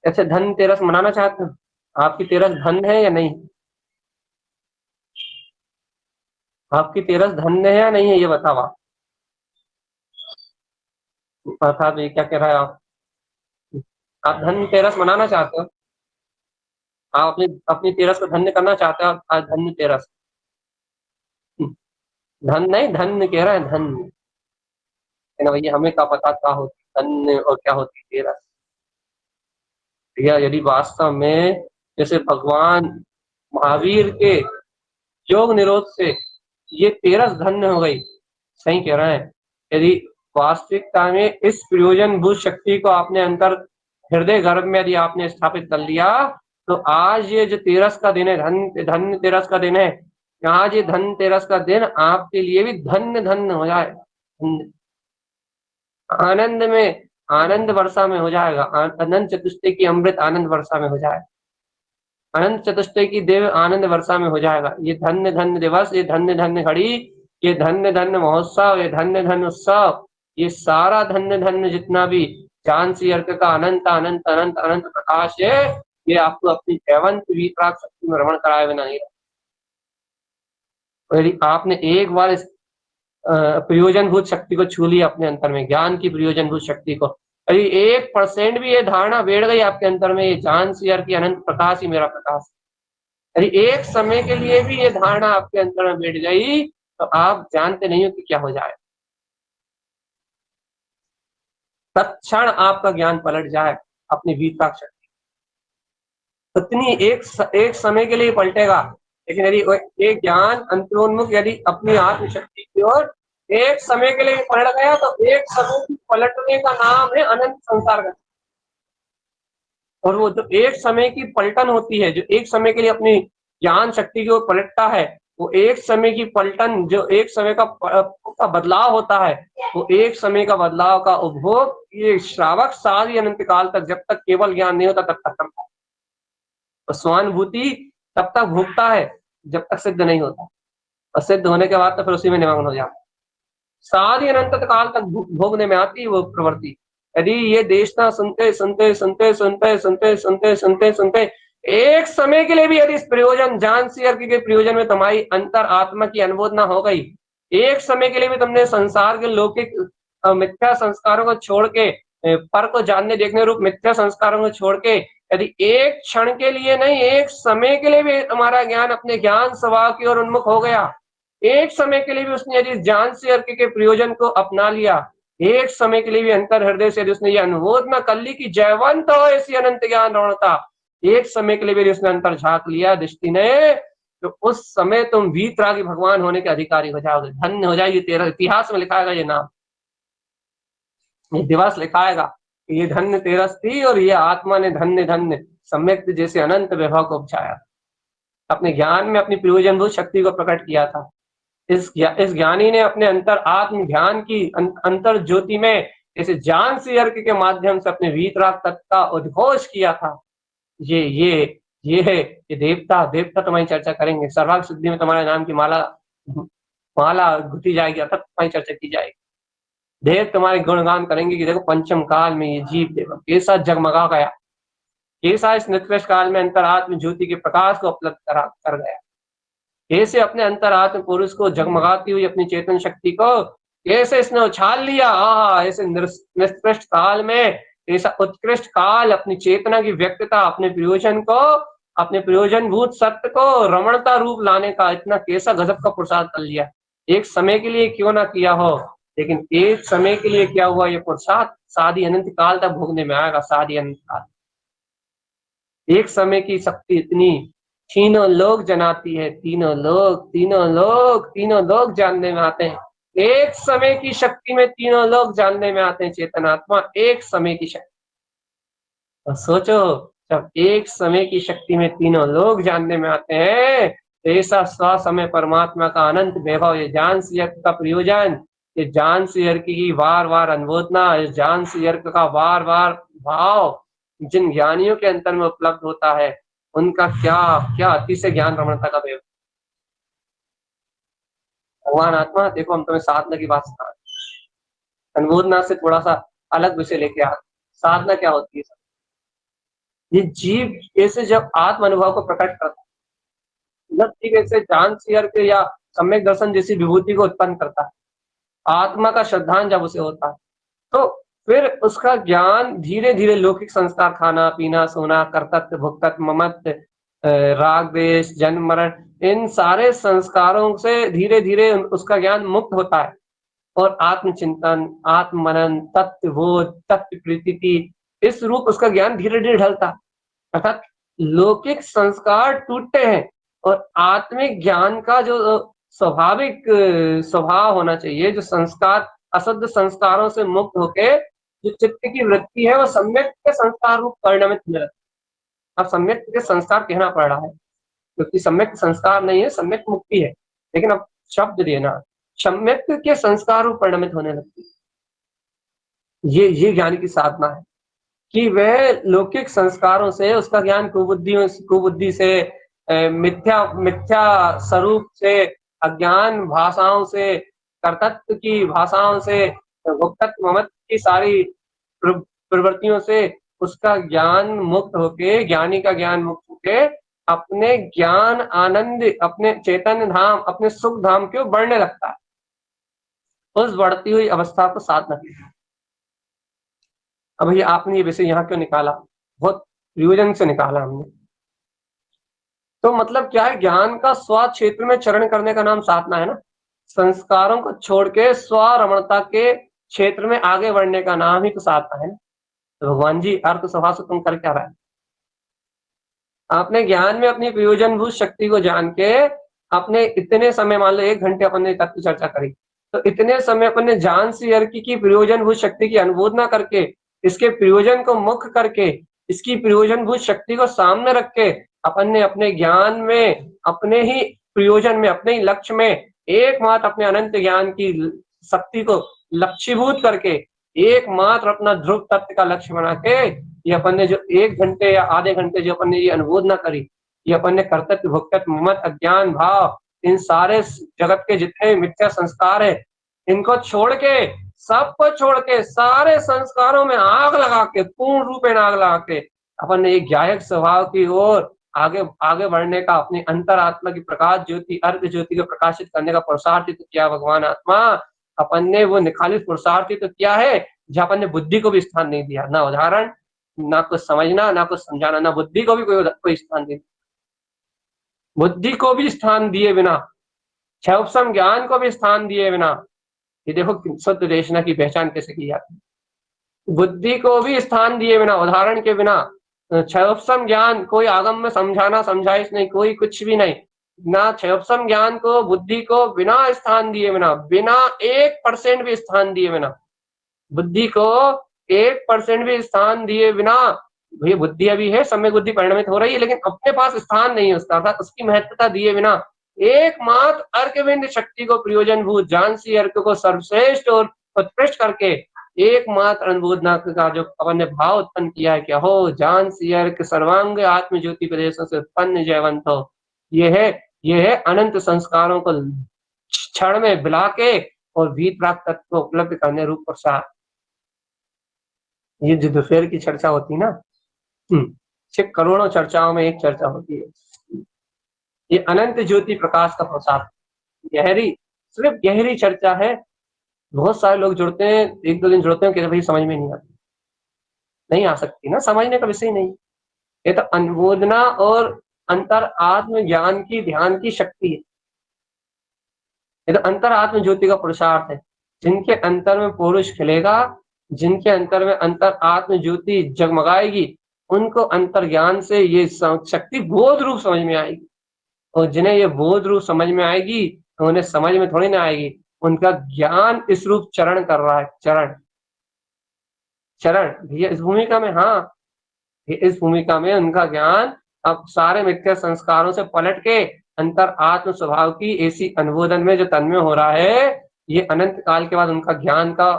ऐसे धन तेरस मनाना चाहते हो? आपकी तेरस धन है या नहीं? आपकी तेरस धन है या नहीं है, ये बताओ आप। अर्थात ये क्या कह रहा है आप धन तेरस मनाना चाहते हो? आप अपनी अपनी तेरस को धन्य करना चाहते हो? आज धन्य तेरस, धन नहीं धन्य कह रहा है, धन्य है ना भैया। हमें क्या पता क्या होती धन्य और क्या होती तेरस। भैया यदि वास्तव में जैसे भगवान महावीर के योग निरोध से ये तेरस धन्य हो गई, सही कह रहे हैं। यदि वास्तविकता में इस प्रयोजन भूत शक्ति को आपने अंतर हृदय गर्भ में यदि आपने स्थापित कर लिया, तो आज ये जो तेरस का दिन है, धन्य तेरस का दिन है, आज ये धन तेरस का दिन आपके लिए भी धन्य धन्य हो जाए। आनंद में, आनंद वर्षा में हो जाएगा। अनंत चतुष्टय की अमृत आनंद वर्षा में हो जाए, अनंत चतुष्टय की देव आनंद वर्षा में हो जाएगा। ये धन्य धन्य दिवस, ये धन्य धन्य घड़ी, ये धन्य धन्य महोत्सव, ये धन्य धन्य उत्सव, ये सारा धन्य धन्य जितना भी झांसी अर्क का अनंत अनंत अनंत अनंत प्रकाश है, ये आपको अपनी जयवंत वीतराग शक्ति में रमण कराए बिना नहीं। यदि आपने एक बार इस प्रयोजनभूत शक्ति को छू लिया अपने अंतर में, ज्ञान की प्रयोजनभूत शक्ति को, यदि 1% भी ये धारणा बैठ गई आपके अंतर में, ये झांसी अर्क की अनंत प्रकाश ही मेरा प्रकाश है, यदि एक समय के लिए भी ये धारणा आपके अंतर में बैठ गई, तो आप जानते नहीं हो कि क्या हो जाए। तत्क्षण आपका ज्ञान पलट जाए अपनी वीतराग शक्ति। उतनी एक समय के लिए पलटेगा, लेकिन यदि एक ज्ञान अंतरोन्मुख यदि अपनी आत्मशक्ति की ओर एक समय के लिए पलट गया, तो एक समय की पलटने का नाम है अनंत संसार का। और वो जो एक समय की पलटन होती है, जो एक समय के लिए अपनी ज्ञान शक्ति की ओर पलटता है, वो एक समय की पलटन, जो एक समय का बदलाव होता है, वो एक समय का बदलाव का उपभोग ये श्रावक सारी अनंत काल तक, जब तक केवल ज्ञान नहीं होता तब तक करता है। तो स्वानुभूति तब तक भोगता है जब तक सिद्ध नहीं होता, और सिद्ध होने के बाद तो फिर उसी में निमग्न हो जाता है। सारी अनंत काल तक भोगने में आती है वो प्रवृत्ति। यदि ये देशना सुनते सुनते सुनते सुनते सुनते सुनते सुनते सुनते एक समय के लिए भी यदि इस प्रयोजन जान सी अर्क के प्रयोजन में तुम्हारी अंतर आत्मा की अनुमोदना हो गई, एक समय के लिए भी तुमने संसार के लौकिक मिथ्या संस्कारों को छोड़ के, पर को जानने देखने रूप मिथ्या संस्कारों को छोड़ के, यदि एक क्षण के लिए नहीं, एक समय के लिए भी तुम्हारा ज्ञान अपने ज्ञान स्वभाव की ओर उन्मुख हो गया, एक समय के लिए भी उसने यदि जान से अर्क के प्रयोजन को अपना लिया, एक समय के लिए भी अंतर हृदय से यदि उसने ये अनुमोदना कर ली कि जयवंत हो ऐसी अनंत ज्ञान रौणता, एक समय के लिए भी उसने अंतर झांक लिया दृष्टि ने, तो उस समय तुम वीतरागी भगवान होने के अधिकारी हो जाओगे, धन्य हो जाएगी। तेरा इतिहास में लिखाएगा ये नाम, ये दिवस लिखाएगा कि ये धन्य तेरस थी और ये आत्मा ने धन्य धन्य सम्यक जैसे अनंत वैभव को उपजाया, अपने ज्ञान में अपनी प्रयोजनभूत शक्ति को प्रकट किया था। इस ज्ञानी ने अपने अंतर आत्म ध्यान की अंतर ज्योति में जैसे जान से अर्क के माध्यम से अपने वीतराग तत्व का उद्घोष किया था। ये है ये देवता तुम्हारी चर्चा करेंगे, सर्वांग सिद्धि में तुम्हारे नाम की माला माला गुथी जाएगी, अर्थात तुम्हारी चर्चा की जाएगी। देव तुम्हारे गुणगान करेंगे कि देखो पंचम काल में ये जीव देखो कैसा जगमगा गया, कैसा इस निष्कृष्ट काल में अंतरात्म ज्योति के प्रकाश को उपलब्ध कर गया, कैसे अपने अंतरात्म पुरुष को जगमगाती हुई अपनी चेतन शक्ति को कैसे इसने उछाल लिया। ऐसे निष्कृष्ट काल में ऐसा उत्कृष्ट काल अपनी चेतना की व्यक्तता, अपने प्रयोजन को, अपने प्रयोजनभूत सत्य को रमणता रूप लाने का इतना कैसा गजब का पुरुषार्थ कर लिया। एक समय के लिए क्यों ना किया हो, लेकिन एक समय के लिए क्या हुआ, ये पुरुषार्थ सादी अनंत काल तक भोगने में आएगा। सादी अनंत काल, एक समय की शक्ति इतनी तीनों लोग जनाती है, तीनों लोग जानने में आते हैं। एक समय की शक्ति में तीनों लोग जानने में आते हैं। चेतनात्मा एक समय की शक्ति, और सोचो जब एक समय की शक्ति में तीनों लोग जानने में आते हैं, तो ऐसा स्व समय परमात्मा का अनंत वैभव, ये जान से यज्ञ का प्रयोजन, ये जान से यज्ञ की बार बार अनुमोदना, इस जान से यज्ञ का बार बार भाव जिन ज्ञानियों के अंतर में उपलब्ध होता है, उनका क्या क्या अतिशय ज्ञान रमणता का वैभव। भगवान आत्मा देखो, हम तुम्हें साधना की बात सिखा, अनुमोदना से थोड़ा सा अलग विषय लेके आ। साधना क्या होती है? ये जीव कैसे जब आत्म अनुभव को प्रकट करता है, ठीक ऐसे जान से यज्ञ या सम्यक दर्शन जैसी विभूति को उत्पन्न करता है, आत्मा का श्रद्धान जब उसे होता है, तो फिर उसका ज्ञान धीरे धीरे लौकिक संस्कार, खाना पीना सोना कर्तव्य भुक्तत्व ममत्व राग द्वेष जन्म मरण, इन सारे संस्कारों से धीरे धीरे उसका ज्ञान मुक्त होता है, और आत्मचिंतन आत्म मनन तत्व बोध तत्व प्रीति इस रूप उसका ज्ञान धीरे धीरे ढलता है। अर्थात लौकिक संस्कार टूटते हैं और आत्मिक ज्ञान का जो स्वाभाविक स्वभाव होना चाहिए, जो संस्कार अशुद्ध संस्कारों से मुक्त होके जो चित्त की वृत्ति है वो सम्यक के संस्कार रूप परिणमित होने लगती है। अब सम्यक के संस्कार कहना पड़ रहा है क्योंकि सम्यक संस्कार नहीं है, सम्यक मुक्ति है, लेकिन अब शब्द देना सम्यक के संस्कार रूप परिणमित होने लगती है। ये ज्ञानी की साधना है कि वह लौकिक संस्कारों से उसका ज्ञान कुबुद्धि से मिथ्या स्वरूप से, अज्ञान भाषाओं से, कर्तृत्व की भाषाओं से, भुक्तत्व ममत्व की सारी प्रवृत्तियों से उसका ज्ञान मुक्त होके, ज्ञानी का ज्ञान मुक्त होके अपने ज्ञान आनंद, अपने चैतन्य धाम, अपने सुख धाम की ओर बढ़ने लगता है। उस बढ़ती हुई अवस्था को साधना की। अब ये आपने ये विषय यहाँ क्यों निकाला? बहुत प्रयोजन से निकाला हमने। तो मतलब क्या है, ज्ञान का स्व क्षेत्र में चरण करने का नाम साधना है ना। संस्कारों को छोड़ के स्व रमणता के क्षेत्र में आगे बढ़ने का नाम ही तो साधना है ना। तो भगवान जी अर्थ सभा से तुम कर क्या रहा है? आपने ज्ञान में अपनी प्रयोजनभूत शक्ति को जान के अपने इतने समय, मान लो 1 घंटे अपन ने तत्व चर्चा करी, तो इतने समय अपन ने जान से अर्थ की प्रयोजनभूत शक्ति की अनुमोदना करके, इसके प्रयोजन को मुख्य करके, इसकी प्रयोजनभूत शक्ति को सामने रख के अपन ने अपने ज्ञान में, अपने ही प्रयोजन में, अपने ही लक्ष्य में एकमात्र अपने अनंत ज्ञान की शक्ति को लक्ष्यभूत करके एकमात्र अपना ध्रुव तत्व का लक्ष्य बना के ये अपन ने जो 1 घंटे या आधे घंटे जो अपन ने ये अनुमोदना करी, ये अपन ने कर्तव्य भुक्तत्व ममत्व अज्ञान भाव, इन सारे जगत के जितने मिथ्या संस्कार है, इनको छोड़ के, सबको छोड़ के, सारे संस्कारों में आग लगा के, पूर्ण रूपेण आग लगा के अपन ने एक ज्ञायक स्वभाव की ओर आगे बढ़ने का, अपनी अंतरात्मा की प्रकाश ज्योति, अर्घ ज्योति को प्रकाशित करने का पुरुषार्थ तो किया भगवान आत्मा। अपन ने वो निखालित पुरुषार्थ तो किया है जहाँ अपन ने बुद्धि को भी स्थान नहीं दिया, ना उदाहरण, ना कुछ समझना, ना कुछ समझाना, ना बुद्धि को भी कोई स्थान नहीं, बुद्धि को भी स्थान दिए बिना, क्षयोपम ज्ञान को भी स्थान दिए बिना, ये देखो शुद्ध देशना की पहचान कैसे की जाती है। बुद्धि को भी स्थान दिए बिना, उदाहरण के बिना, क्षयोपम ज्ञान, कोई आगम में समझाना समझाइश नहीं, कोई कुछ भी नहीं, ना क्षयोपम ज्ञान को, बुद्धि को बिना स्थान दिए बिना, बिना 1% भी स्थान दिए बिना, बुद्धि को 1% भी स्थान दिए बिना, ये बुद्धि अभी है, सम्यक बुद्धि परिणमित हो रही है, लेकिन अपने पास स्थान नहीं है उसका, अर्थात उसकी महत्वता दिए बिना एकमात्र अर्कविंद शक्ति को प्रयोजनभूत जान सी अर्क को सर्वश्रेष्ठ और उत्कृष्ट करके एकमात्र अनुबोधना का जो अपन ने भाव उत्पन्न किया है, क्या हो जान सी अर्क सर्वांग आत्म ज्योति प्रदेशों से उत्पन्न जयवंत हो, ये है अनंत संस्कारों को क्षण में बिला के और वीतराग तत्व को उपलब्ध करने रूप प्रसाद। ये जो दोपहर की चर्चा होती है ना, सिर्फ करोड़ों चर्चाओं में एक चर्चा होती है, ये अनंत ज्योति प्रकाश का प्रसाद। गहरी, सिर्फ गहरी चर्चा है। बहुत सारे लोग जुड़ते हैं, एक दो दिन जुड़ते हैं कि भाई समझ में नहीं आती, नहीं आ सकती ना, समझने का विषय नहीं। ये तो अनुमोदना और अंतर आत्म ज्ञान की, ध्यान की शक्ति है। ये तो अंतर आत्म ज्योति का पुरुषार्थ है। जिनके अंतर में पुरुष खिलेगा, जिनके अंतर में अंतर आत्म ज्योति जगमगाएगी, उनको अंतर ज्ञान से ये शक्ति बोध रूप समझ में आएगी। और जिन्हें ये बोध रूप समझ में आएगी, तो उन्हें समझ में थोड़ी ना आएगी, उनका ज्ञान इस रूप चरण कर रहा है। चरण चरण भैया इस भूमिका में, हाँ, इस भूमिका में उनका ज्ञान अब सारे मिथ्या संस्कारों से पलट के अंतर आत्म स्वभाव की ऐसी अनुबोधन में जो तन्मय हो रहा है, ये अनंत काल के बाद उनका ज्ञान का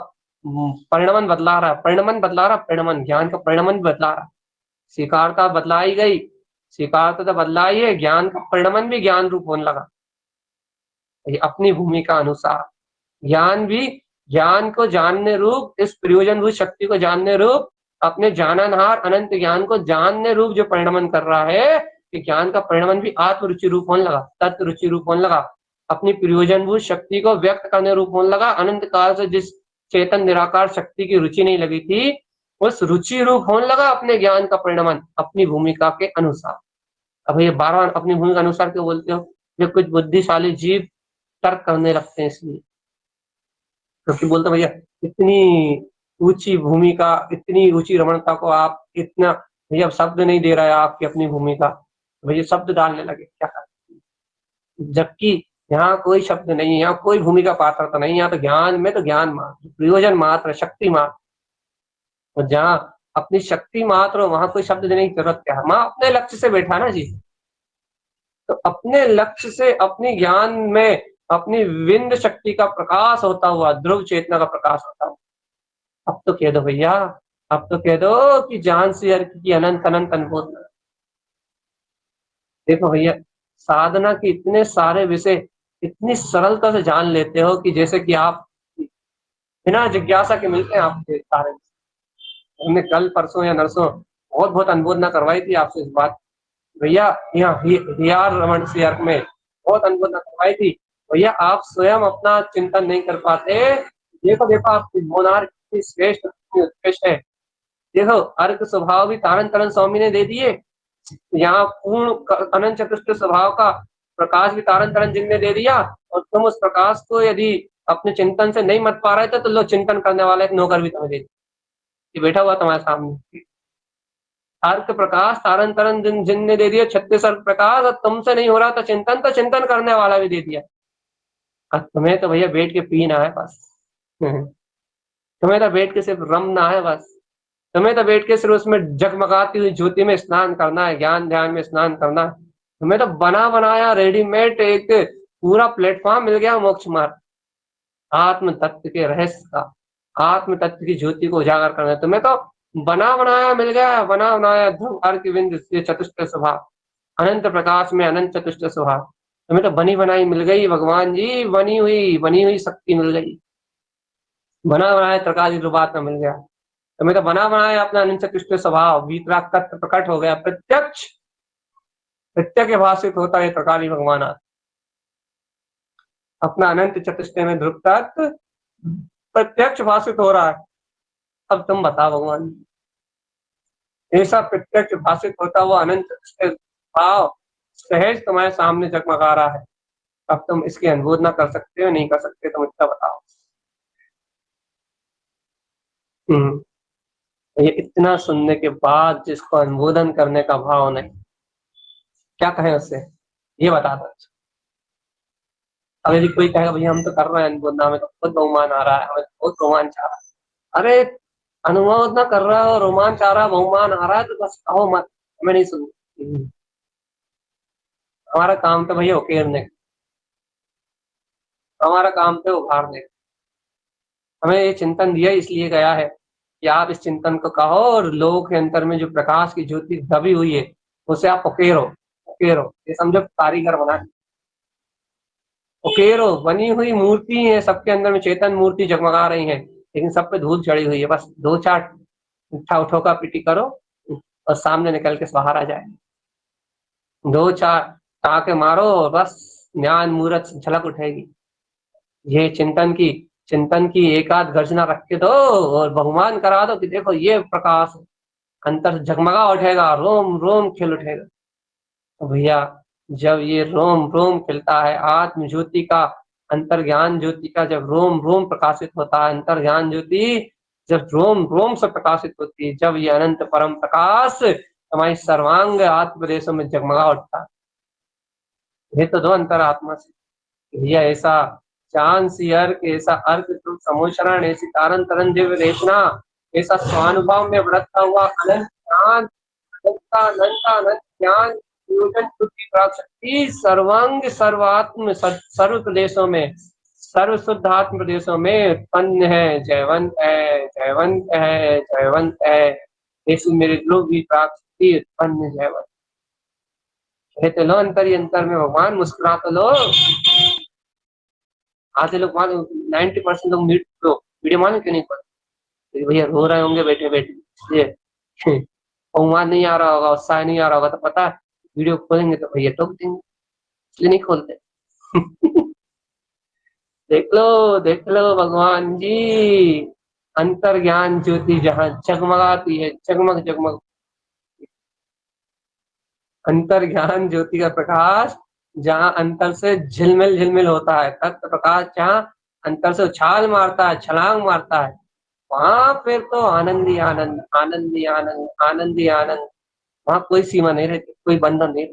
परिणमन बदला रहा है। परिणमन बदला रहा, परिणमन, ज्ञान का परिणमन बदला रहा। स्वीकारता बदलाई गई, स्वीकारता तो बदला ही है, ज्ञान का परिणमन भी ज्ञान रूप होने लगा। ये अपनी भूमिका अनुसार ज्ञान भी, ज्ञान को जानने रूप, इस प्रयोजन भूत शक्ति को जानने रूप, अपने जाननहार अनंत ज्ञान को जानने रूप जो परिणमन कर रहा है, कि ज्ञान का परिणमन भी आत्म रुचि रूप होने लगा, तत्व रुचि रूप होने लगा, अपनी प्रयोजन भूत शक्ति को व्यक्त करने रूप होने लगा। अनंत काल से जिस चेतन निराकार शक्ति की रुचि नहीं लगी थी, उस रुचि रूप होने लगा अपने ज्ञान का परिणमन अपनी भूमिका के अनुसार। अब ये बार बार अपनी भूमिका अनुसार क्यों बोलते हो? ये कुछ बुद्धिशाली जीव तर्क करने लगते हैं इसलिए, क्योंकि बोलते भैया इतनी ऊंची भूमिका, इतनी ऊंची रमणता को आप इतना, भैया शब्द नहीं दे रहा है आपकी अपनी भूमिका, भैया शब्द डालने लगे क्या कर, जबकि यहाँ कोई शब्द नहीं है, यहाँ कोई भूमिका पात्रता नहीं, यहाँ तो ज्ञान में तो ज्ञान मात्र, प्रयोजन मात्र, शक्ति मात्र। और जहाँ अपनी शक्ति मात्र हो, वहां कोई शब्द देने की जरूरत क्या है? माँ अपने लक्ष्य से बैठा ना जी, तो अपने लक्ष्य से, अपनी ज्ञान में अपनी विंद शक्ति का प्रकाश होता हुआ, ध्रुव चेतना का प्रकाश होता हुआ, अब तो कह दो भैया, अब तो कह दो कि जान से अर्थ की अनंत अनंत अनुभूत। देखो भैया, साधना के इतने सारे विषय इतनी सरलता से जान लेते हो कि जैसे कि आप बिना जिज्ञासा के मिलते हैं आपके सारे। हमने कल परसों या नरसों बहुत बहुत अनुबोधना करवाई थी आपसे इस बात, भैया यहाँ हियार रमन से अर्थ में बहुत अनुबोधना करवाई थी। भैया आप स्वयं अपना चिंतन नहीं कर पाते। देखो देखो आपकी मोनार कितनी श्रेष्ठ, कितनी उत्कृष्ट है। देखो अर्क स्वभाव भी तारण तरण स्वामी ने दे दिए, यहाँ पूर्ण अनंत चतुष्ट स्वभाव का प्रकाश भी तारण तरण जिनने दे दिया। और तुम उस प्रकाश को यदि अपने चिंतन से नहीं मत पा रहे थे, तो लो चिंतन करने वाला एक नौकर भी तुम्हें दे दिया, बैठा हुआ तुम्हारे सामने। अर्क प्रकाश तारण तरण जिनने दे दिया, 36 अर्क प्रकाश, और तुमसे नहीं हो रहा तो चिंतन करने वाला भी दे दिया। अब तुम्हें तो भैया बैठ के पीना है बस तुम्हें तो बैठ के सिर्फ रमना है बस, तुम्हें तो बैठ के सिर्फ उसमें जगमगाती हुई ज्योति में स्नान करना है, ज्ञान ध्यान में स्नान करना है। तुम्हें तो बना बनाया रेडीमेड एक पूरा प्लेटफॉर्म मिल गया मोक्ष मार्ग, आत्म तत्व के रहस्य का, आत्म तत्व की ज्योति को उजागर करना है। तुम्हें तो बना बनाया मिल गया, बना बनाया ध्रुव की बिंद चतुष्ट स्वभाव, अनंत प्रकाश में अनंत चतुष्ट स्वभाव। तुम्हें तो बनी बनाई मिल गई भगवान जी, बनी हुई शक्ति मिल गई, बना बनाया त्रकादि ध्रुवात्मा में मिल गया। तुम्हें तो बना बनाया अपना अनंत चतुष्ट स्वभाव, वीतराग तत्व प्रकट हो गया, प्रत्यक्ष प्रत्यक्ष भाषित होता है त्रकादि भगवान अपना अनंत चतुष्ट में ध्रुव तत्व प्रत्यक्ष भाषित हो रहा है। अब तुम बताओ भगवान, ऐसा प्रत्यक्ष भाषित होता हुआ अनंत भाव सहज तुम्हारे सामने जगमगा रहा है। अब तुम इसकी अनुबोधना कर सकते हो नहीं कर सकते, तुम इतना बताओ। ये इतना सुनने के बाद जिसको अनुमोदन करने का भाव नहीं, क्या कहें उससे, ये बता दो। अब यदि कोई कहेगा भैया हम तो कर रहे हैं अनुमोदना, हमें तो बहुत बहुमान आ रहा है, हमें बहुत रोमांच आ रहा है। अरे अनुमोदना कर रहा हो, रोमांच आ रहा है, बहुमान आ रहा है, तो बस कहो मत, हमें नहीं सुननी। हमारा काम तो भैया उकेरने, हमारा काम तो उभारने। हमें ये चिंतन दिया इसलिए गया है कि आप इस चिंतन को कहो और लोगों के अंतर में जो प्रकाश की ज्योति दबी हुई है उसे आप उकेरो, उकेरो। ये समझो कारीगर बना, उकेरो बनी हुई मूर्ति है, सबके अंदर में चेतन मूर्ति जगमगा रही है, लेकिन सब पे धूल चढ़ी हुई है। बस दो चार ठोका पीटी करो और सामने निकल के बाहर आ जाए, दो चार टाके मारो, बस ज्ञान मूर्त झलक उठेगी। ये चिंतन की एक आध गर्जना रख के दो और बहुमान करा दो कि देखो ये प्रकाश अंतर से जगमगा उठेगा, रोम रोम खिल उठेगा। तो भैया जब ये रोम रोम खिलता है, आत्म ज्योति का, अंतर ज्ञान ज्योति का जब रोम रोम प्रकाशित होता है, अंतर ज्ञान ज्योति जब रोम रोम से प्रकाशित होती है, जब ये अनंत परम प्रकाश हमारी सर्वांग आत्म प्रदेशों में जगमगा उठता है। ये तो दो अंतर आत्मा से भैया, ऐसा चांद सी अर्क, ऐसा अर्क तुम समोचरण, ऐसी तारन तरन दिव्य रेशना, ऐसा स्वानुभव में बरतता हुआ अनंत ज्ञान, अनंत ज्ञान नियोजन बुद्धि प्राप्त शक्ति सर्वांग सर्वात्म सर्व प्रदेशों में, सर्व शुद्ध आत्म प्रदेशों में उत्पन्न है, जयवंत है, जयवंत है, जयवंत है। ऐसी मेरे लोग भी प्राप्त शक्ति उत्पन्न जयवंत। कहते लो अंतर ही अंतर में भगवान, मुस्कुरा तो लो। आधे लोग मान 90% लोग वीडियो मानो क्यों नहीं करते भैया, रो रहे होंगे बैठे बैठे, ये भगवान नहीं आ रहा होगा, उत्साह नहीं आ रहा होगा, तो पता है वीडियो खोलेंगे तो भैया टोक देंगे, इसलिए नहीं खोलते। देख लो भगवान जी, अंतर ज्ञान ज्योति जहाँ जगमगाती है, जगमग जगमग, अंतर ज्ञान ज्योति का प्रकाश जहाँ अंतर से झिलमिल झिलमिल होता है, तत्व प्रकाश जहाँ अंतर से उछाल मारता है, छलांग मारता है, वहां फिर तो आनंद ही आनंद, आनंद ही आनंद, आनंद ही आनंद। वहां कोई सीमा नहीं रहती, कोई बंधन नहीं,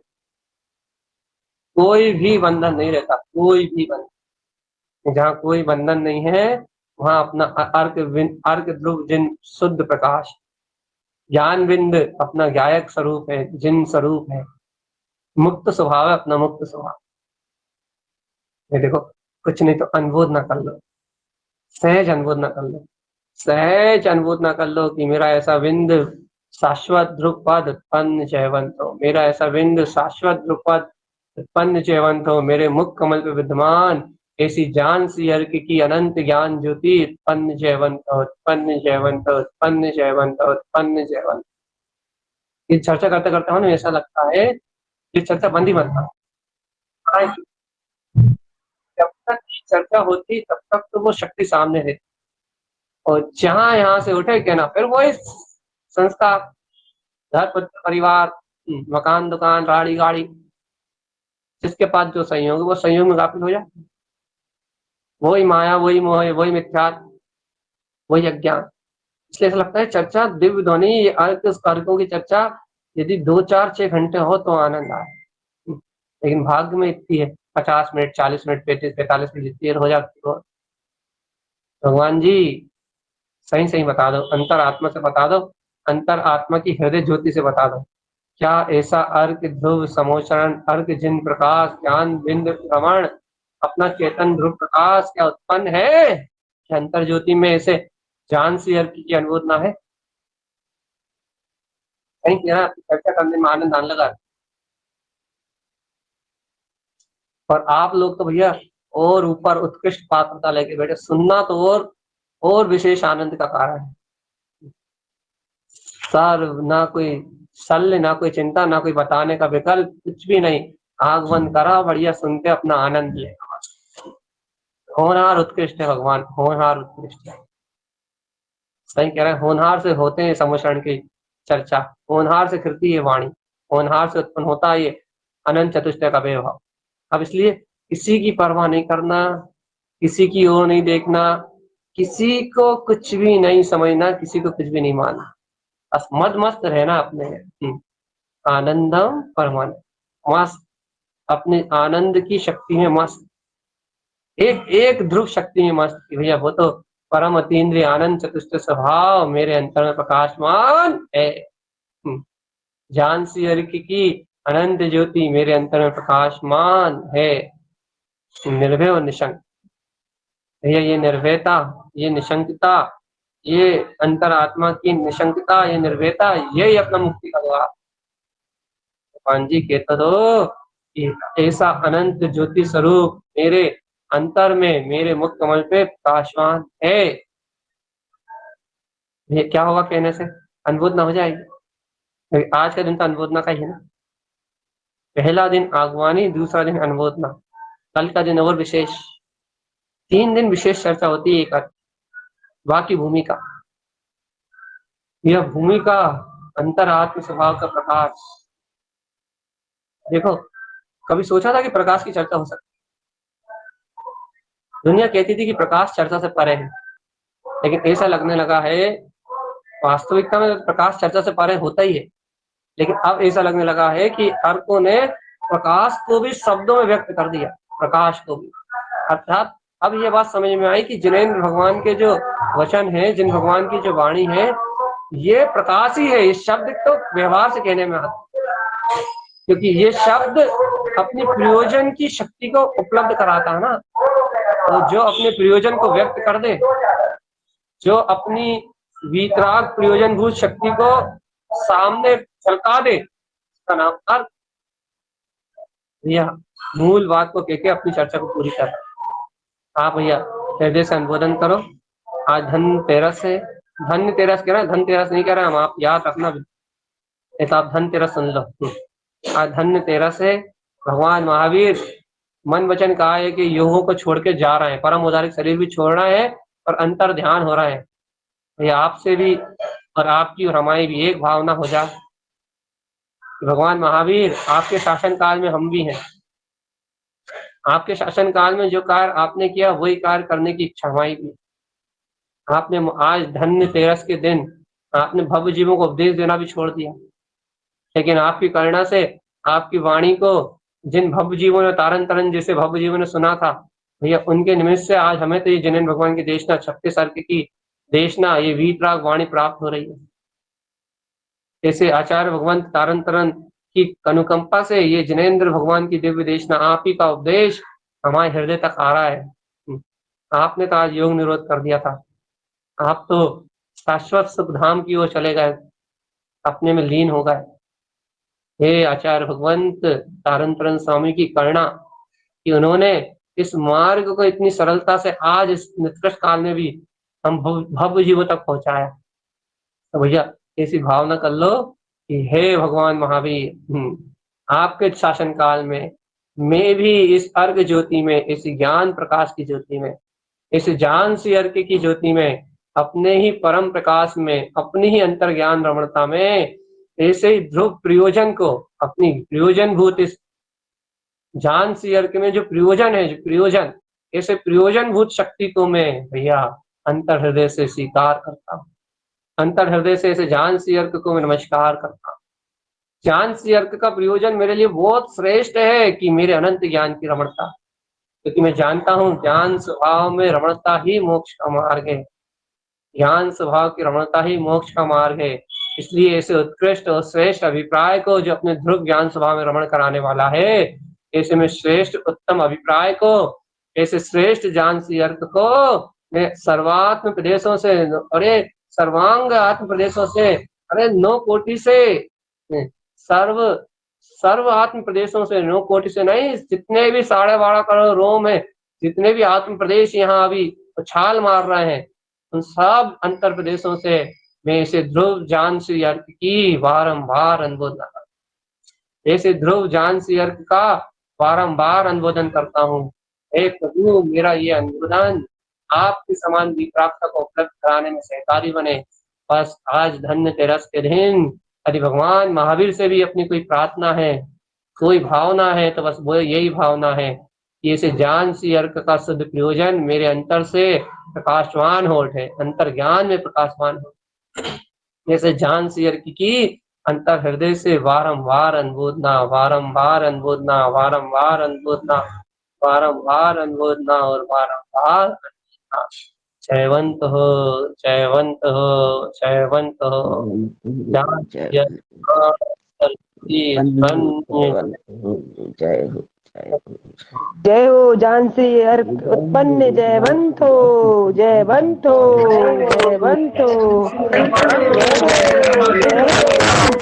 कोई भी बंधन नहीं रहता, कोई भी बंधन। जहाँ कोई बंधन नहीं है वहां अपना अर्क ध्रुव जिन शुद्ध प्रकाश, ज्ञान बिंद अपना गायक स्वरूप है, जिन स्वरूप है, मुक्त स्वभाव है अपना, मुक्त स्वभाव। ये देखो, कुछ नहीं तो अनुभूत ना कर लो, सहज अनुभूत ना कर लो, सहज अनुभूत ना कर लो कि मेरा ऐसा बिंद शाश्वत ध्रुवपद उत्पन्न जयवंत हो, मेरा ऐसा बिंद शाश्वत ध्रुवपद उत्पन्न जयवंत हो, मेरे मुख कमल पे विद्यमान ऐसी जान सी अर्क की अनंत ज्ञान ज्योति उत्पन्न जयवंत हो, उत्पन्न जयवंत हो, उत्पन्न जयवंत हो, उत्पन्न जयवंत। ये चर्चा करते करते हमें ऐसा लगता है ये चर्चा बंद ही मत करो, जब तक चर्चा होती तब तक तो वो शक्ति सामने रहती, और जहां यहाँ से उठे क्या ना, फिर वही संस्था, घर परिवार, मकान दुकान गाड़ी गाड़ी, जिसके पास जो संयोग है वो संयोग में गाफिल हो जाए, वही माया, वही मोह, वही मिथ्या, वही अज्ञान। इसलिए ऐसा लगता है चर्चा दिव्य ध्वनि, ये अर्कों की चर्चा यदि 2 4 6 घंटे हो तो आनंद आए, लेकिन भाग्य में इतनी है 50 मिनट, 40 मिनट, 35 45 मिनट जितनी देर हो जाती हो। भगवान जी सही सही बता दो, अंतर आत्मा से बता दो, अंतर आत्मा की हृदय ज्योति से बता दो, क्या ऐसा अर्क ध्रुव समोचरण, अर्क जिन प्रकाश ज्ञान बिंद भ्रमण अपना चेतन ध्रुव प्रकाश क्या उत्पन्न है, क्या अंतर ज्योति में ऐसे जान सी अर्क की अनुभूत ना है? कहीं क्या चर्चा करने में आनंद आने लगा, और आप लोग तो भैया और ऊपर उत्कृष्ट पात्रता लेके बैठे, सुनना तो और विशेष आनंद का कारण है। सर ना कोई शल्य, ना कोई चिंता, ना कोई बताने का विकल्प, कुछ भी नहीं, आग बंद करा, बढ़िया सुनते अपना आनंद ले। होनहार उत्कृष्ट है भगवान, होनहार उत्कृष्ट है, सही कह रहे हैं, होनहार से होते हैं समोचरण की चर्चा, होनहार से कृति है वाणी, होनहार से उत्पन्न होता है ये अनंत चतुष्टय का वैभव। अब इसलिए किसी की परवाह नहीं करना, किसी की ओर नहीं देखना, किसी को कुछ भी नहीं समझना, किसी को कुछ भी नहीं मानना, बस मद मस्त रहना अपने आनंदम परमानंद, मस्त अपने आनंद की शक्ति में मस्त, एक एक ध्रुव शक्ति में मस्त कि भैया वो तो परम अतीन्द्रिय आनंद चतुष्ट स्वभाव मेरे अंतर में प्रकाशमान है, जान सी अर्क की अनंत ज्योति मेरे अंतर में प्रकाशमान है, निर्भय और निशंक। भैया ये निर्भयता, ये निशंकता, ये अंतर आत्मा की निशंकता, ये निर्भयता, यही अपना मुक्ति का द्वार। भगवान जी कहते दो ऐसा अनंत ज्योति स्वरूप मेरे अंतर में, मेरे मुख कमल पे प्रकाशवान है। ये क्या होगा कहने से? अनुबोधना हो जाएगी। आज का दिन तो अनुबोधना का ही है ना। पहला दिन आगवानी, दूसरा दिन अनुबोधना, कल का दिन और विशेष। 3 दिन विशेष चर्चा होती है। एक बाकी भूमिका, यह भूमिका अंतरात्म स्वभाव का प्रकाश। देखो, कभी सोचा था कि प्रकाश की चर्चा हो सकती? दुनिया कहती थी कि प्रकाश चर्चा से परे है, लेकिन ऐसा लगने लगा है, वास्तविकता में प्रकाश चर्चा से परे होता ही है, लेकिन अब ऐसा लगने लगा है कि अर्कों ने प्रकाश को भी शब्दों में व्यक्त कर दिया, प्रकाश को भी। अर्थात अब ये बात समझ में आई कि जिनेंद्र भगवान के जो वचन है, जिन भगवान की जो वाणी है, ये प्रकाश ही है। ये शब्द तो व्यवहार से कहने में आता, क्योंकि ये शब्द अपनी प्रयोजन की शक्ति को उपलब्ध कराता है ना। तो जो अपने प्रयोजन को व्यक्त कर दे, जो अपनी वीतराग प्रयोजनभूत शक्ति को सामने झलका दे, उसका नाम अर्थ। यह मूल बात को कहकर अपनी चर्चा को पूरी कर। आप भैया हृदय से अनुमोदन करो। आज धनतेरस है। धनतेरस कह रहे हैं, धनतेरस नहीं कह रहे हम, आप याद रखना। ऐसा आप धनतेरस सुन लो। आज धनतेरस है। भगवान महावीर मन वचन कहा है कि योगों को छोड़ के जा रहे हैं, परम औदारिक शरीर भी छोड़ना है और अंतर ध्यान हो रहा है। ये आपसे भी और आपकी और हमारी भी एक भावना हो जाए। भगवान महावीर, आपके शासन काल में हम भी हैं। आपके शासन काल में जो कार्य आपने किया, वही कार्य करने की इच्छा हमारी भी। आपने आज धनतेरस के दिन आपने भव्य जीवों को उपदेश देना भी छोड़ दिया, लेकिन आपकी करुणा से, आपकी वाणी को जिन भव्य जीवों ने, तारन तरन जैसे भव्य जीवों ने सुना था भैया, उनके निमित्त से आज हमें तो ये जिनेंद्र भगवान की देशना, 36 अर्क की देशना, ये वीतराग वाणी प्राप्त हो रही है। जैसे आचार्य भगवंत तारन तरन की अनुकंपा से ये जिनेंद्र भगवान की दिव्य देशना, आप ही का उपदेश हमारे हृदय तक आ रहा है। आपने तो आज योग निरोध कर दिया था। आप तो शाश्वत सुख धाम की ओर चले गए, अपने में लीन हो गए। हे आचार्य भगवंत तारन तरन स्वामी की करुणा कि उन्होंने इस मार्ग को इतनी सरलता से आज इस निष्कृष्ट काल में भी हम भव्य जीवों तक पहुंचाया। तो भैया ऐसी भावना कर लो कि हे भगवान महावीर, आपके शासन काल में मैं भी इस अर्घ ज्योति में, इस ज्ञान प्रकाश की ज्योति में, इस जान सी अर्घ की ज्योति में, अपने ही परम प्रकाश में, अपनी ही अंतर ज्ञान रमणता में, ऐसे ही ध्रुव प्रयोजन को, अपनी प्रयोजन भूत इस जान सी अर्घ में जो प्रयोजन है, जो प्रयोजन, ऐसे प्रयोजन भूत शक्ति को मैं भैया अंतर हृदय से स्वीकार करता हूँ। अंतर हृदय से ऐसे जान सी अर्घ को मैं नमस्कार करता हूँ। जान सी अर्घ का प्रयोजन मेरे लिए बहुत श्रेष्ठ है कि मेरे अनंत ज्ञान की रमणता, क्योंकि मैं जानता हूँ ज्ञान स्वभाव में रमणता ही मोक्ष का मार्ग है। ज्ञान स्वभाव की रमणता ही मोक्ष का मार्ग है। इसलिए ऐसे उत्कृष्ट और श्रेष्ठ अभिप्राय को जो अपने ध्रुव ज्ञान स्वभाव में रमण कराने वाला है, ऐसे में श्रेष्ठ उत्तम अभिप्राय को, ऐसे श्रेष्ठ जान सी अर्थ को मैं सर्वात्म प्रदेशों से, अरे सर्वांग आत्म प्रदेशों से, अरे 9 कोटि से, सर्व सर्व आत्म प्रदेशों से, 9 कोटि से नहीं, जितने भी 12.5 करोड़ रोम है, जितने भी आत्म प्रदेश यहाँ अभी उछाल मार रहे हैं, उन सब अंतर प्रदेशों से मैं इसे ध्रुव जान सी अर्थ की बारंबार अनुमोदन करता हूँ। ऐसे ध्रुव जान सी अर्थ का बारंबार अनुमोदन करता हूँ। हे प्रभु, मेरा ये अनुमोदन आपके समान विप्राप्त को उपलब्ध कराने में सहकारी बने। बस आज धनतेरस के दिन यदि भगवान महावीर से भी अपनी कोई प्रार्थना है, कोई भावना है, तो बस वो यही भावना है कि इसे जान सी अर्क का शुद्ध प्रयोजन मेरे अंतर से प्रकाशवान हो उठे, अंतर ज्ञान में प्रकाशवान हो। जैसे जान सी अर्क की अंतर हृदय से बारंबार अनुमोदना, बारंबार अनुमोदना, बारंबार अनुमोदना, बारंबार अनुमोदना और बारंबार अनुमोदना। जयवंत हो, जयवंत हो, जयवंत हो। जान सी अर्क जय हो, जय हो। झांसी अर्क उत्पन्न जयवंत हो, जयवंत हो, जयवंत हो, जय हो, जय हो।